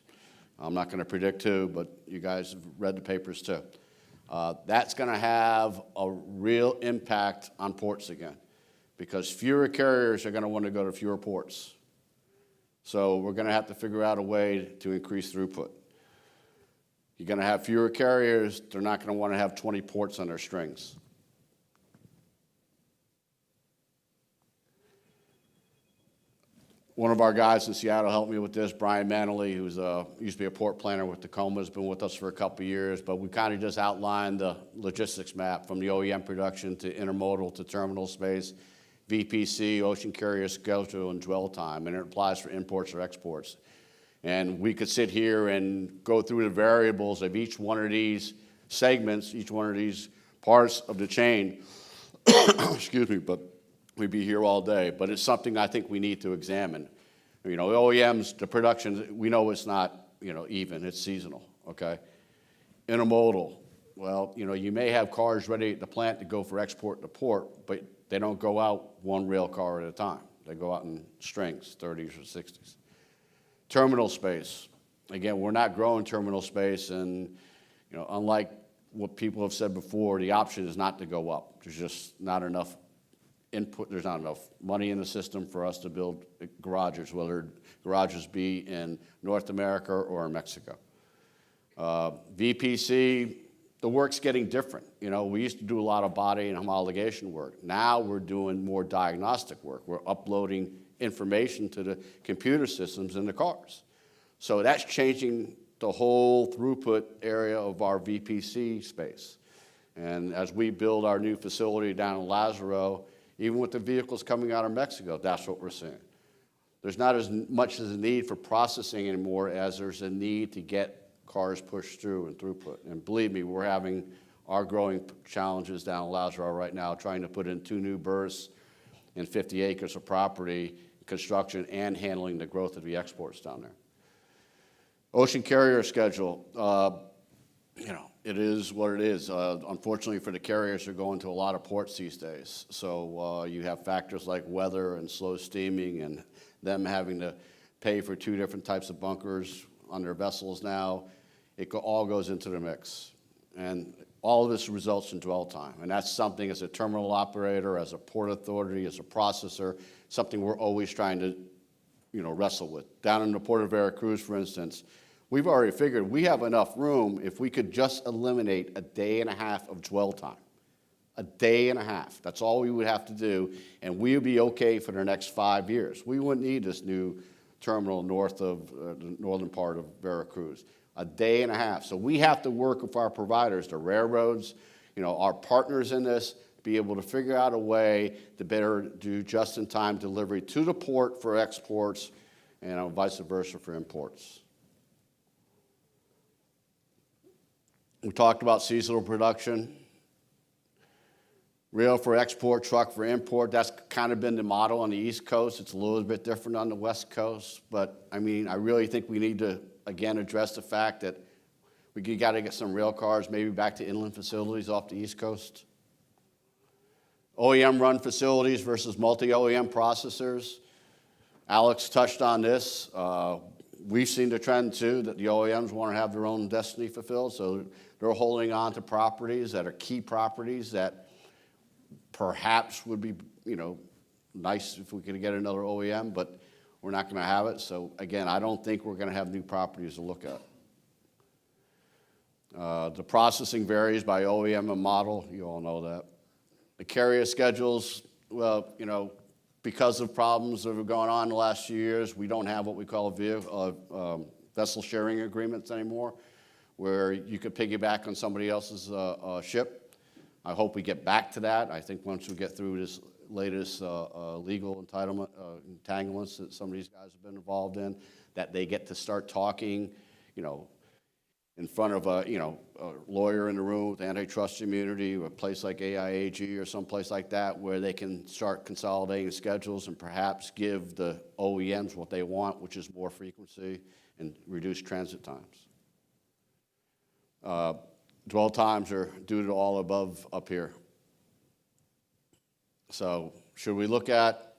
I'm not going to predict who, but you guys have read the papers too. That's going to have a real impact on ports again, because fewer carriers are going to want to go to fewer ports. So we're going to have to figure out a way to increase throughput. You're going to have fewer carriers. They're not going to want to have 20 ports on their strings. One of our guys in Seattle helped me with this, Brian Manley, who's used to be a port planner with Tacoma, has been with us for a couple of years, but we kind of just outlined the logistics map from the OEM production to intermodal to terminal space, VPC, ocean carrier schedule, and dwell time, and it applies for imports or exports. And we could sit here and go through the variables of each one of these segments, each one of these parts of the chain, excuse me, but we'd be here all day. But it's something I think we need to examine. OEMs, the production, we know it's not, even, it's seasonal, okay? Intermodal, well, you may have cars ready at the plant to go for export to port, but they don't go out one rail car at a time. They go out in strings, 30s or 60s. Terminal space. Again, we're not growing terminal space, and unlike what people have said before, the option is not to go up. There's just not enough input. There's not enough money in the system for us to build garages, whether garages be in North America or in Mexico. VPC, the work's getting different. We used to do a lot of body and homologation work. Now we're doing more diagnostic work. We're uploading information to the computer systems in the cars. So that's changing the whole throughput area of our VPC space. And as we build our new facility down in Lazaro, even with the vehicles coming out of Mexico, that's what we're seeing. There's not as much as a need for processing anymore as there's a need to get cars pushed through and throughput. And believe me, we're having our growing challenges down in Lazaro right now, trying to put in 2 new berths and 50 acres of property, construction, and handling the growth of the exports down there. Ocean carrier schedule, it is what it is. Unfortunately for the carriers, they're going to a lot of ports these days. So you have factors like weather and slow steaming and them having to pay for 2 different types of bunkers on their vessels now. It all goes into the mix. And all of this results in dwell time. And that's something as a terminal operator, as a port authority, as a processor, something we're always trying to wrestle with. Down in the Port of Veracruz, for instance, we've already figured we have enough room if we could just eliminate a day and a half of dwell time. A day and a half. That's all we would have to do, and we would be okay for the next 5 years. We wouldn't need this new terminal north of the northern part of Veracruz. A day and a half. So we have to work with our providers, the railroads, our partners in this, be able to figure out a way to better do just-in-time delivery to the port for exports and vice versa for imports. We talked about seasonal production. Rail for export, truck for import, that's kind of been the model on the East Coast. It's a little bit different on the West Coast. But, I really think we need to, again, address the fact that we got to get some rail cars maybe back to inland facilities off the East Coast. OEM-run facilities versus multi-OEM processors. Alex touched on this. We've seen the trend, too, that the OEMs want to have their own destiny fulfilled, so they're holding on to properties that are key properties that perhaps would be, nice if we could get another OEM, but we're not going to have it. So, again, I don't think we're going to have new properties to look at. The processing varies by OEM and model. You all know that. The carrier schedules, well, because of problems that have gone on in the last few years, we don't have what we call vessel sharing agreements anymore, where you could piggyback on somebody else's ship. I hope we get back to that. I think once we get through this latest legal entanglements that some of these guys have been involved in, that they get to start talking, in front of a lawyer in the room with antitrust immunity, or a place like AIAG or some place like that, where they can start consolidating schedules and perhaps give the OEMs what they want, which is more frequency and reduced transit times. Dwell times are due to all above up here. So should we look at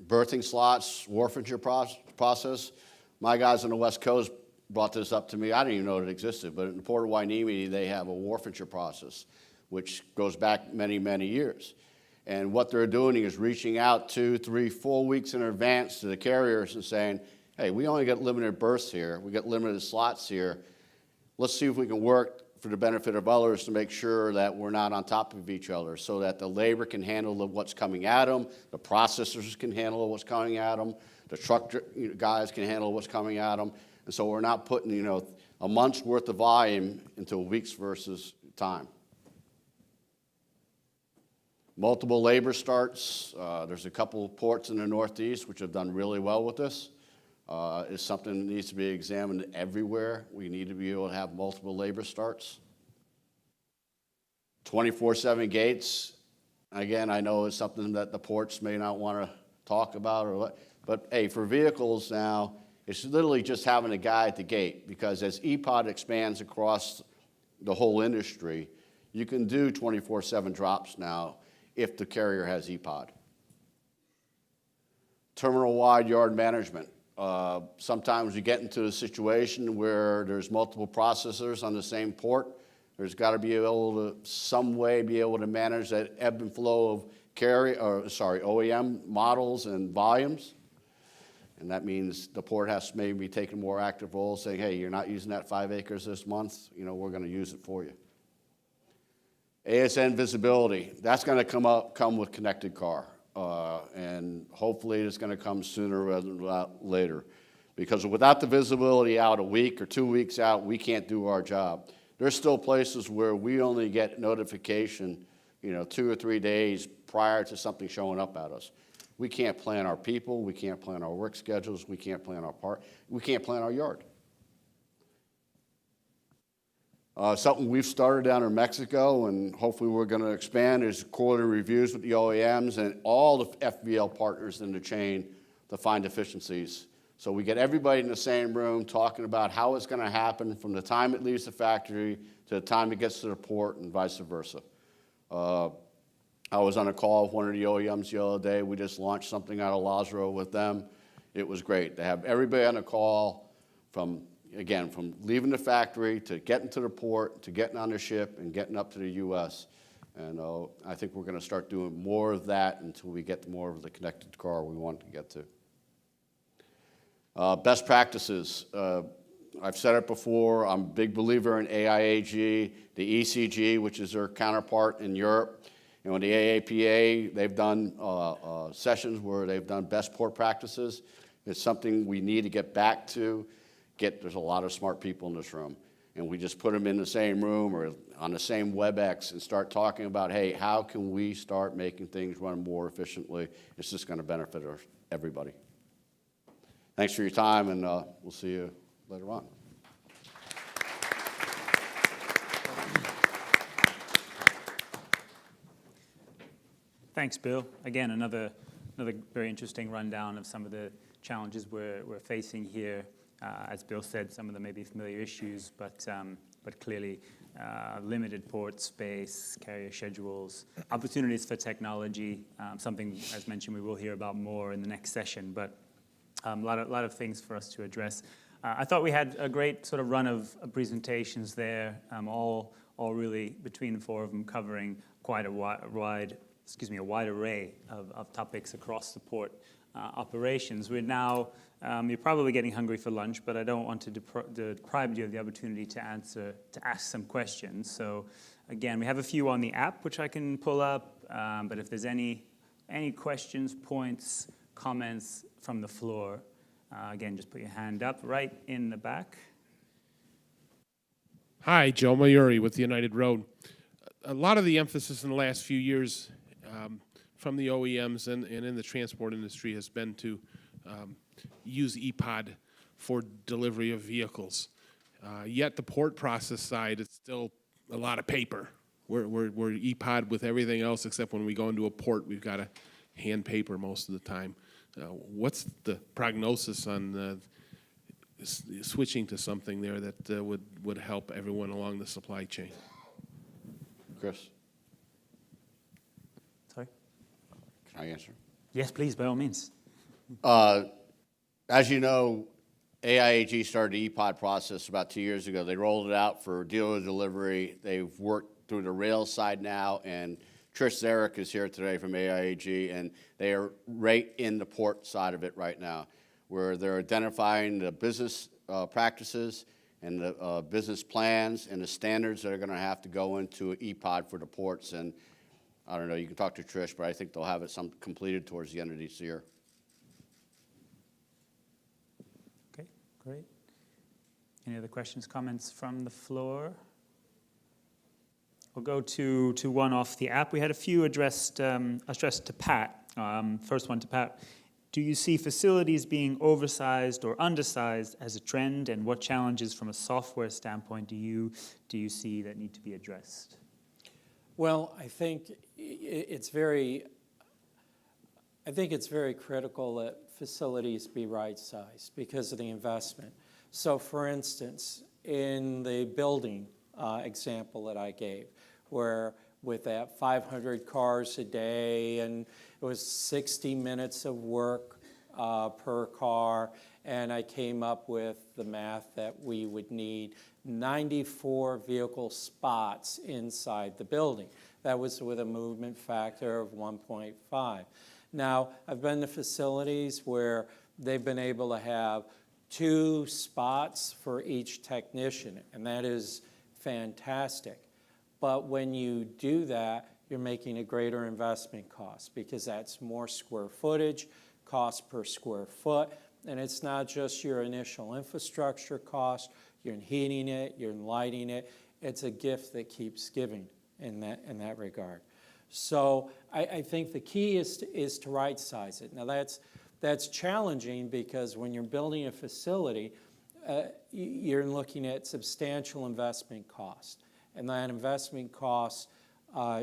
berthing slots, wharfage process? My guys on the West Coast brought this up to me. I didn't even know it existed, but in the Port of Hueneme, they have a wharfage process, which goes back many, many years. And what they're doing is reaching out 2, 3, 4 weeks in advance to the carriers and saying, hey, we only got limited berths here. We got limited slots here. Let's see if we can work for the benefit of others to make sure that we're not on top of each other, so that the labor can handle what's coming at them, the processors can handle what's coming at them, the truck guys can handle what's coming at them. And so we're not putting, a month's worth of volume into weeks versus time. Multiple labor starts. There's a couple of ports in the Northeast which have done really well with this. It's something that needs to be examined everywhere. We need to be able to have multiple labor starts. 24/7 gates. Again, I know it's something that the ports may not want to talk about, but hey, for vehicles now, it's literally just having a guy at the gate, because as EPOD expands across the whole industry, you can do 24/7 drops now if the carrier has EPOD. Terminal-wide yard management. Sometimes you get into a situation where there's multiple processors on the same port. There's got to be able to, some way, be able to manage that ebb and flow of OEM models and volumes. And that means the port has to maybe take a more active role, saying, hey, you're not using that 5 acres this month, we're going to use it for you. ASN visibility, that's going to come with connected car. And hopefully it's going to come sooner rather than later. Because without the visibility out a week or 2 weeks out, we can't do our job. There's still places where we only get notification, 2 or 3 days prior to something showing up at us. We can't plan our people, we can't plan our work schedules, we can't plan we can't plan our yard. Something we've started down in Mexico, and hopefully we're going to expand, is quarterly reviews with the OEMs and all the FVL partners in the chain to find efficiencies. So we get everybody in the same room talking about how it's going to happen from the time it leaves the factory to the time it gets to the port and vice versa. I was on a call with one of the OEMs the other day. We just launched something out of Lazaro with them. It was great to have everybody on a call from leaving the factory to getting to the port, to getting on the ship and getting up to the U.S. And I think we're going to start doing more of that until we get to more of the connected car we want to get to. Best practices. I've said it before. I'm a big believer in AIAG, the ECG, which is their counterpart in Europe. The AAPA, they've done sessions where they've done best port practices. It's something we need to get back to. There's a lot of smart people in this room. and we just put them in the same room or on the same WebEx and start talking about, hey, how can we start making things run more efficiently? It's just going to benefit everybody. Thanks for your time, and we'll see you later on. Thanks, Bill. Again, another very interesting rundown of some of the challenges we're facing here. As Bill said, some of them may be familiar issues, but clearly limited port space, carrier schedules, opportunities for technology, something, as mentioned, we will hear about more in the next session, but a lot of things for us to address. I thought we had a great sort of run of presentations there, all really between the four of them covering quite a wide array of topics across the port operations. We're now, you're probably getting hungry for lunch, but I don't want to deprive you of the opportunity to ask some questions. So again, we have a few on the app, which I can pull up, but if there's any questions, points, comments from the floor, again, just put your hand up right in the back. Hi, Joe Mayuri with the United Road. A lot of the emphasis in the last few years from the OEMs and in the transport industry has been to use EPOD for delivery of vehicles. Yet the port process side, it's still a lot of paper. We're EPOD with everything else except when we go into a port, we've got to hand paper most of the time. What's the prognosis on switching to something there that would help everyone along the supply chain? Chris, Sorry? can I answer? Yes, please, by all means. As you know, AIAG started the EPOD process about 2 years ago. They rolled it out for dealer delivery. They've worked through the rail side now, and Trish Zarek is here today from AIAG, and they are right in the port side of it right now, where they're identifying the business practices and the business plans and the standards that are going to have to go into an EPOD for the ports. And I don't know, you can talk to Trish, but I think they'll have it completed towards the end of this year. Okay, great. Any other questions, comments from the floor? We'll go to one off the app. We had a few addressed to Pat. First one to Pat. Do you see facilities being oversized or undersized as a trend, and what challenges from a software standpoint do you see that need to be addressed? Well, I think it's very critical that facilities be right-sized because of the investment. So, for instance, in the building example that I gave, where with that 500 cars a day, and it was 60 minutes of work per car, and I came up with the math that we would need 94 vehicle spots inside the building. That was with a movement factor of 1.5. Now, I've been to facilities where they've been able to have 2 spots for each technician, and that is fantastic. But when you do that, you're making a greater investment cost because that's more square footage, cost per square foot, and it's not just your initial infrastructure cost, you're heating it, you're lighting it. It's a gift that keeps giving in that regard. So I think the key is to right-size it. Now that's challenging because when you're building a facility, you're looking at substantial investment cost. And that investment cost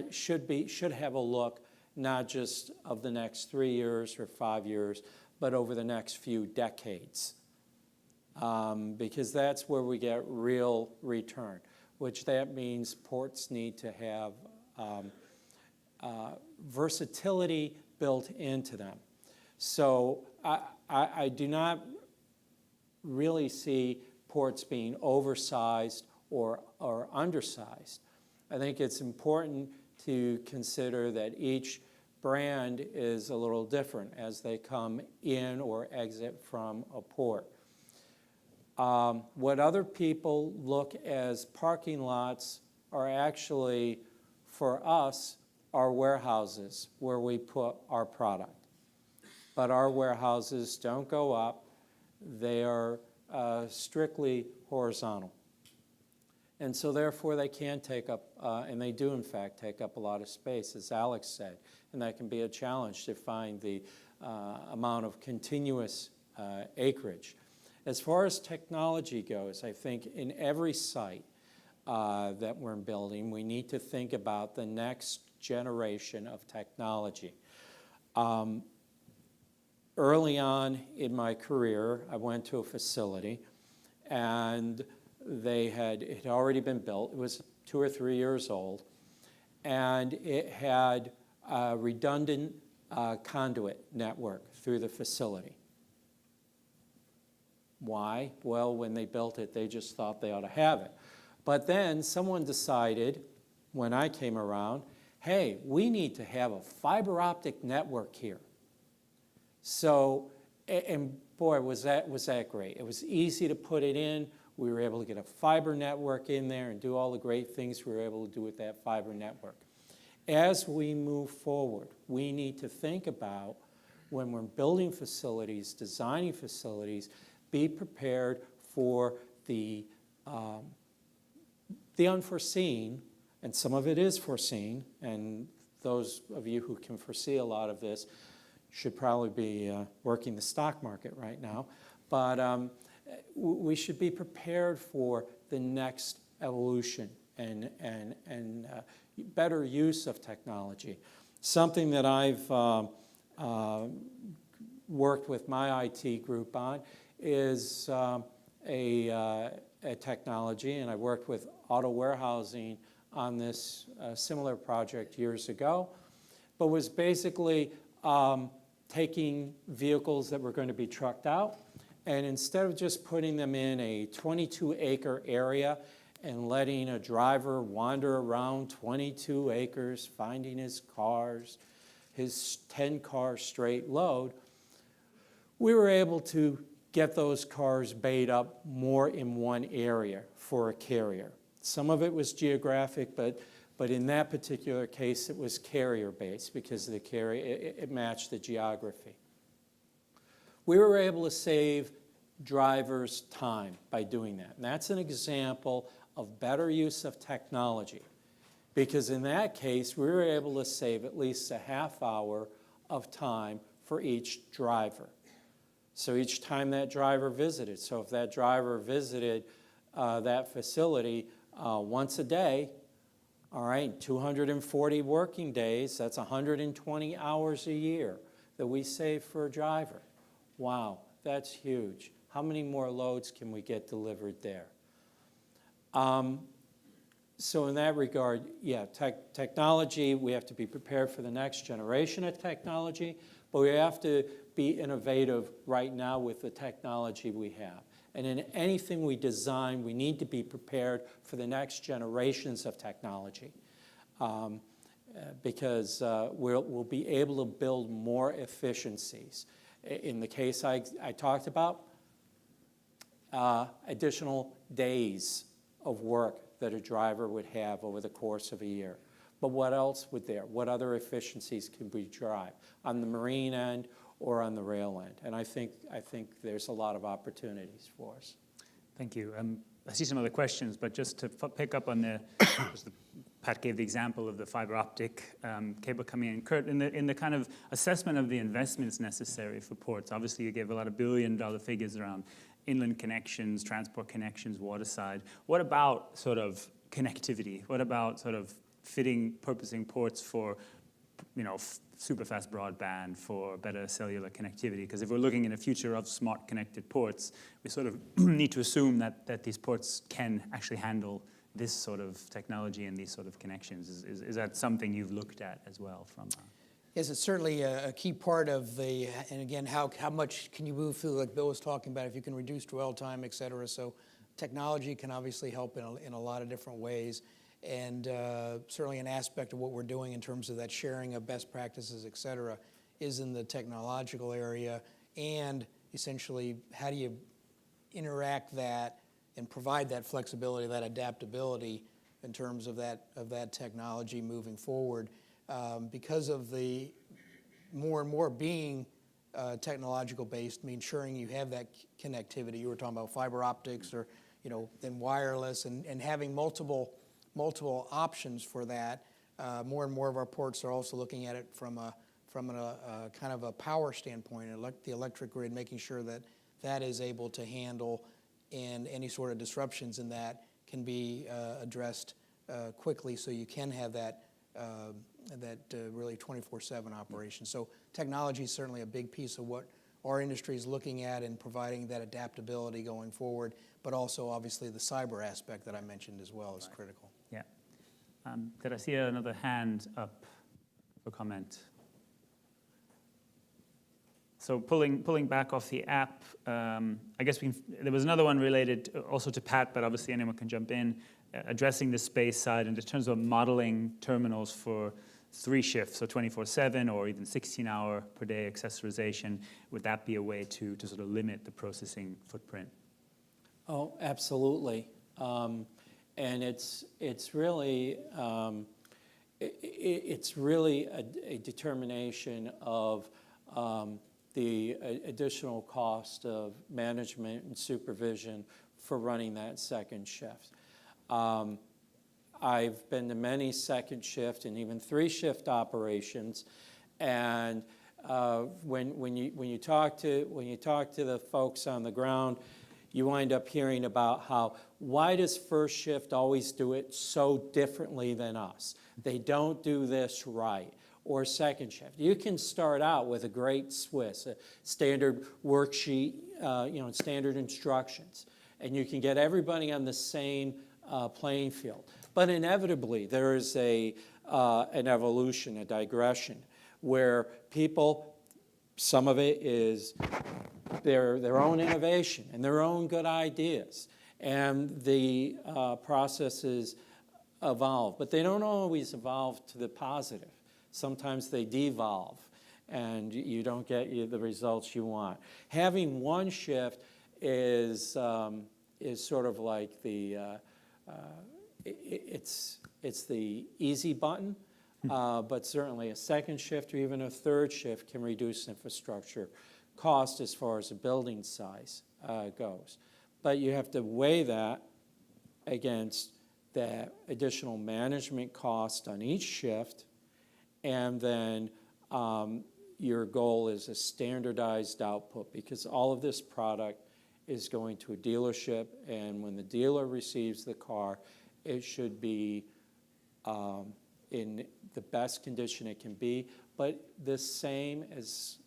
should have a look not just of the next 3 years or 5 years, but over the next few decades. Because that's where we get real return, which that means ports need to have versatility built into them. So I do not really see ports being oversized or undersized. I think it's important to consider that each brand is a little different as they come in or exit from a port. What other people look as parking lots are actually, for us, our warehouses where we put our product. But our warehouses don't go up. They are strictly horizontal. And so therefore they can take up, and they do in fact take up a lot of space, as Alex said. And that can be a challenge to find the amount of continuous acreage. As far as technology goes, I think in every site that we're building, we need to think about the next generation of technology. Early on in my career, I went to a facility, and it had already been built. It was 2 or 3 years old, and it had a redundant conduit network through the facility. Why? Well, when they built it, they just thought they ought to have it. But then someone decided, when I came around, hey, we need to have a fiber optic network here. So, and boy, was that great. It was easy to put it in. We were able to get a fiber network in there and do all the great things we were able to do with that fiber network. As we move forward, we need to think about, when we're building facilities, designing facilities, be prepared for the unforeseen, and some of it is foreseen, and those of you who can foresee a lot of this should probably be working the stock market right now. But we should be prepared for the next evolution and better use of technology. Something that I've worked with my IT group on is a technology, and I worked with auto warehousing on this similar project years ago, but was basically taking vehicles that were going to be trucked out, and instead of just putting them in a 22-acre area and letting a driver wander around 22 acres, finding his cars, his 10-car straight load, we were able to get those cars bayed up more in one area for a carrier. Some of it was geographic, but in that particular case, it was carrier-based because the carrier, it matched the geography. We were able to save drivers time by doing that. And that's an example of better use of technology, because in that case, we were able to save at least a half hour of time for each driver. So each time that driver visited, so if that driver visited that facility once a day, all right, 240 working days, that's 120 hours a year that we save for a driver. Wow, that's huge. How many more loads can we get delivered there? So in that regard, yeah, technology, we have to be prepared for the next generation of technology, but we have to be innovative right now with the technology we have. And in anything we design, we need to be prepared for the next generations of technology, because we'll be able to build more efficiencies. In the case I talked about, additional days of work that a driver would have over the course of a year. But what else would there? What other efficiencies could we drive on the marine end or on the rail end? And I think there's a lot of opportunities for us. Thank you. I see some other questions, but just to pick up on Pat gave the example of the fiber optic cable coming in. Kurt, in the kind of assessment of the investments necessary for ports, obviously you gave a lot of billion-dollar figures around inland connections, transport connections, waterside. What about sort of connectivity? What about sort of purposing ports for, super fast broadband, for better cellular connectivity? Because if we're looking in a future of smart connected ports, we sort of need to assume that these ports can actually handle this sort of technology and these sort of connections. Is that something you've looked at as well from? Yes, it's certainly a key part of and again, how much can you move through, like Bill was talking about, if you can reduce dwell time, et cetera. So technology can obviously help in a lot of different ways. And certainly an aspect of what we're doing in terms of that sharing of best practices, et cetera, is in the technological area. And essentially, how do you interact that and provide that flexibility, that adaptability in terms of that technology moving forward? Because of the more and more being technological based, ensuring you have that connectivity. You were talking about fiber optics or then wireless, and having multiple options for that. More and more of our ports are also looking at it from a kind of a power standpoint, the electric grid, making sure that that is able to handle, and any sort of disruptions in that can be addressed quickly, so you can have that really 24/7 operation. So technology is certainly a big piece of what our industry is looking at and providing that adaptability going forward, but also obviously the cyber aspect that I mentioned as well is critical. Yeah. Did I see another hand up for comment? So pulling back off the app, I guess there was another one related also to Pat, but obviously anyone can jump in, addressing the space side and in terms of modeling terminals for 3 shifts, so 24/7 or even 16-hour per day accessorization. Would that be a way to sort of limit the processing footprint? Oh, absolutely. And it's really a determination of the additional cost of management and supervision for running that second shift. I've been to many second shift and even 3-shift operations, and when you talk to the folks on the ground, you wind up hearing about why does first shift always do it so differently than us? They don't do this right. Or second shift. You can start out with a great Swiss, a standard worksheet, standard instructions, and you can get everybody on the same playing field. But inevitably, there is an evolution, a digression, where people, some of it is their own innovation and their own good ideas, and the processes evolve, but they don't always evolve to the positive. Sometimes they devolve, and you don't get the results you want. Having one shift is sort of like it's the easy button, but certainly a second shift or even a third shift can reduce infrastructure cost as far as the building size goes. But you have to weigh that against the additional management cost on each shift, and then your goal is a standardized output, because all of this product is going to a dealership, and when the dealer receives the car, it should be in the best condition it can be, but the same as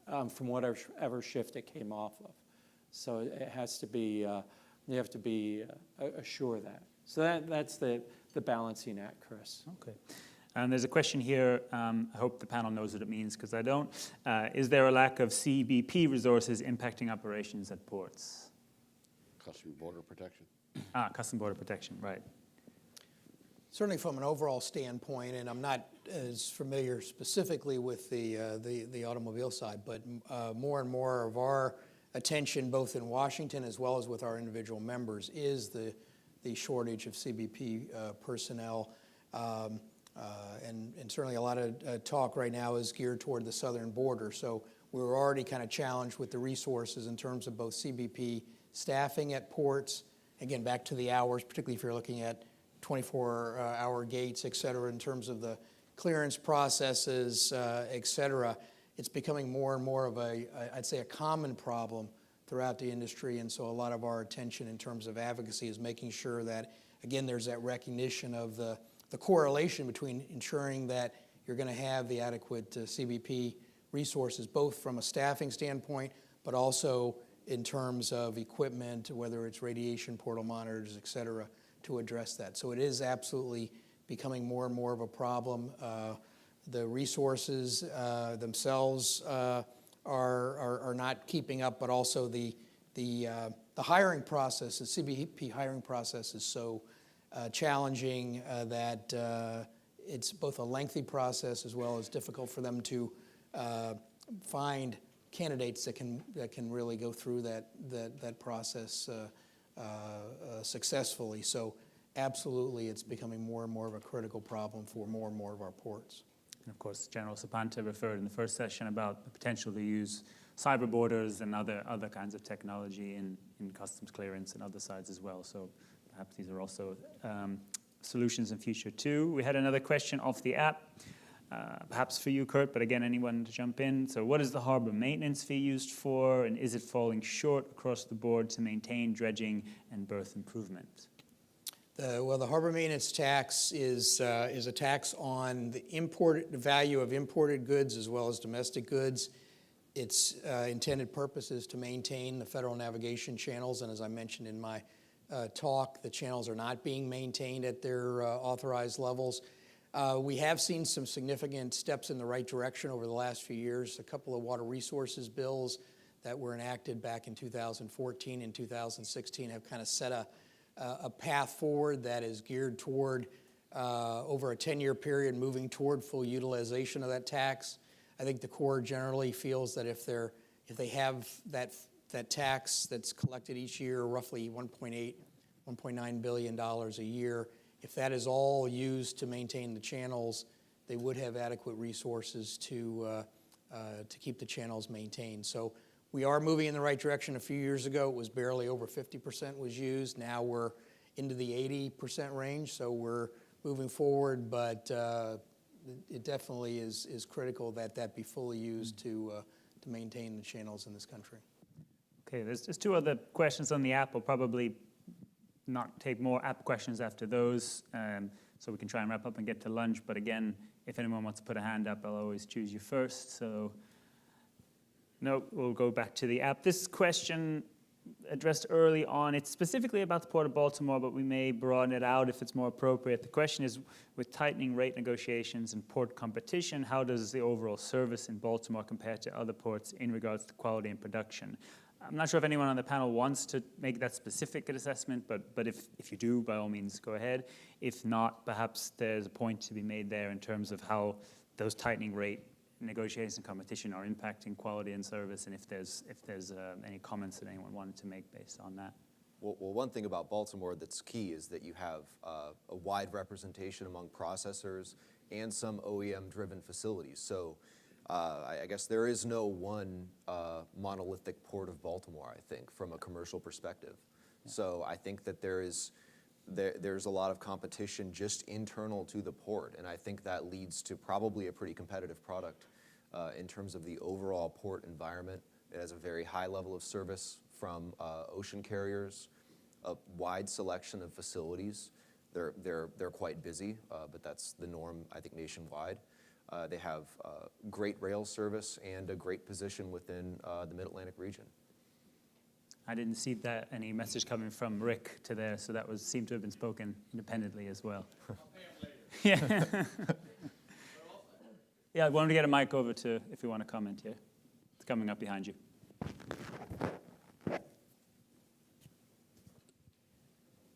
from whatever shift it came off of. So it has to be, you have to be assured of that. So that's the balancing act, Chris. Okay. And there's a question here, I hope the panel knows what it means because I don't. Is there a lack of CBP resources impacting operations at ports? Customs Border Protection. Customs Border Protection, right. Certainly from an overall standpoint, and I'm not as familiar specifically with the automobile side, but more and more of our attention, both in Washington as well as with our individual members, is the shortage of CBP personnel. And certainly a lot of talk right now is geared toward the southern border. So we were already kind of challenged with the resources in terms of both CBP staffing at ports, again, back to the hours, particularly if you're looking at 24-hour gates, et cetera, in terms of the clearance processes, et cetera. It's becoming more and more of I'd say a common problem throughout the industry. And so a lot of our attention in terms of advocacy is making sure that, again, there's that recognition of the correlation between ensuring that you're going to have the adequate CBP resources, both from a staffing standpoint, but also in terms of equipment, whether it's radiation portal monitors, et cetera, to address that. So it is absolutely becoming more and more of a problem. The resources themselves are not keeping up, but also the hiring process, the CBP hiring process is so challenging that it's both a lengthy process as well as difficult for them to find candidates that can really go through that process successfully. So absolutely, it's becoming more and more of a critical problem for more and more of our ports. And of course, General Sapanta referred in the first session about the potential to use cyber borders and other kinds of technology in customs clearance and other sides as well. So perhaps these are also solutions in future too. We had another question off the app, perhaps for you, Kurt, but again, anyone to jump in. So what is the harbor maintenance fee used for, and is it falling short across the board to maintain dredging and berth improvement? Well, the harbor maintenance tax is a tax on the value of imported goods as well as domestic goods. Its intended purpose is to maintain the federal navigation channels, and as I mentioned in my talk, the channels are not being maintained at their authorized levels. We have seen some significant steps in the right direction over the last few years. A couple of water resources bills that were enacted back in 2014 and 2016 have kind of set a path forward that is geared toward, over a 10-year period, moving toward full utilization of that tax. I think the Corps generally feels that if they have that tax that's collected each year, roughly $1.9 billion a year, if that is all used to maintain the channels, they would have adequate resources to keep the channels maintained. So we are moving in the right direction. A few years ago, it was barely over 50% was used. Now we're into the 80% range, so we're moving forward, but it definitely is critical that be fully used to maintain the channels in this country. Okay, there's just two other questions on the app. We'll probably not take more app questions after those, so we can try and wrap up and get to lunch. But again, if anyone wants to put a hand up, I'll always choose you first. So no, we'll go back to the app. This question addressed early on, it's specifically about the Port of Baltimore, but we may broaden it out if it's more appropriate. The question is, with tightening rate negotiations and port competition, how does the overall service in Baltimore compare to other ports in regards to quality and production? I'm not sure if anyone on the panel wants to make that specific assessment, but if you do, by all means, go ahead. If not, perhaps there's a point to be made there in terms of how those tightening rate negotiations and competition are impacting quality and service, and if there's any comments that anyone wanted to make based on that. Well, one thing about Baltimore that's key is that you have a wide representation among processors and some OEM-driven facilities. So I guess there is no one monolithic Port of Baltimore, I think, from a commercial perspective. Yeah. So I think that there's a lot of competition just internal to the port, and I think that leads to probably a pretty competitive product in terms of the overall port environment. It has a very high level of service from ocean carriers, a wide selection of facilities. They're quite busy, but that's the norm, I think, nationwide. They have great rail service and a great position within the Mid-Atlantic region. I didn't see that any message coming from Rick to there, so that seemed to have been spoken independently as well. Yeah. Yeah, I wanted to get a mic over to if you want to comment here. It's coming up behind you.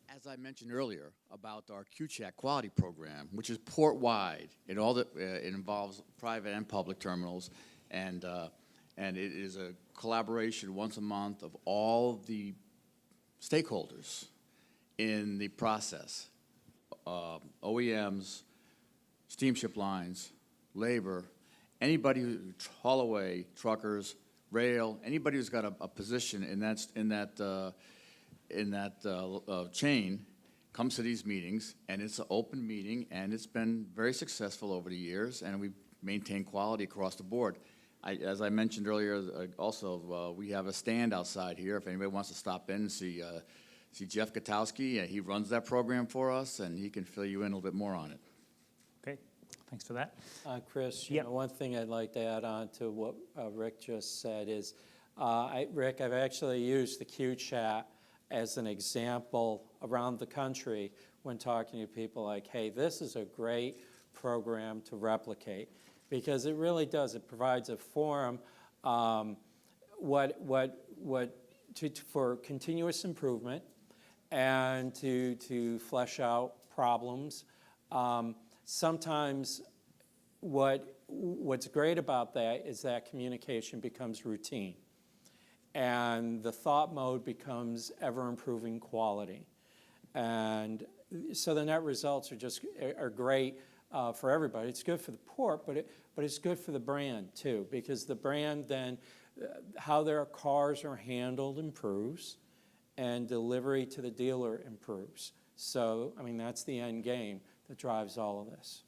As I mentioned earlier about our Q-Check quality program, which is port-wide, it involves private and public terminals, and it is a collaboration once a month of all the stakeholders in the process, OEMs, steamship lines, labor, anybody who haul away, truckers, rail, anybody who's got a position in that chain comes to these meetings, and it's an open meeting, and it's been very successful over the years, and we've maintained quality across the board. As I mentioned earlier, also we have a stand outside here if anybody wants to stop in and see Jeff Katowski. He runs that program for us, and he can fill you in a little bit more on it. Okay, thanks for that. Chris, Yep. One thing I'd like to add on to what Rick just said is, Rick, I've actually used the Q-Chat as an example around the country when talking to people like, hey, this is a great program to replicate, because it really does. It provides a forum for continuous improvement and to flesh out problems. Sometimes what's great about that is that communication becomes routine, and the thought mode becomes ever-improving quality. And so the net results are great for everybody. It's good for the port, but it's good for the brand too, because the brand then how their cars are handled improves, and delivery to the dealer improves. So, I mean, that's the end game that drives all of this.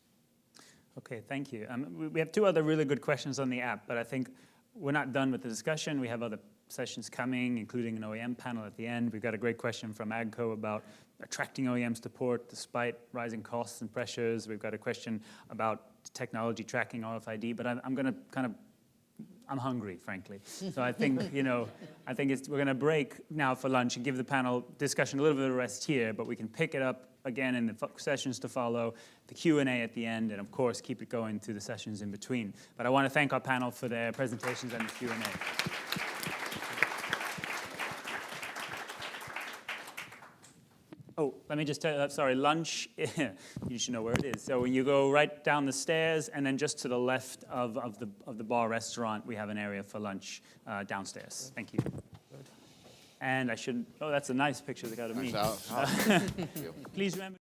Okay, thank you. We have two other really good questions on the app, but I think we're not done with the discussion. We have other sessions coming, including an OEM panel at the end. We've got a great question from AGCO about attracting OEMs to port despite rising costs and pressures. We've got a question about technology tracking RFID, but I'm going to I'm hungry, frankly. So I think, we're going to break now for lunch and give the panel discussion a little bit of rest here, but we can pick it up again in the sessions to follow, the Q&A at the end, and of course, keep it going through the sessions in between. But I want to thank our panel for their presentations and the Q&A. Oh, let me just tell you, sorry, lunch, you should know where it is. So when you go right down the stairs and then just to the left of the bar restaurant, we have an area for lunch downstairs. Thank you. And I shouldn't, oh, that's a nice picture they got of me. Thanks, Alex. Please remember.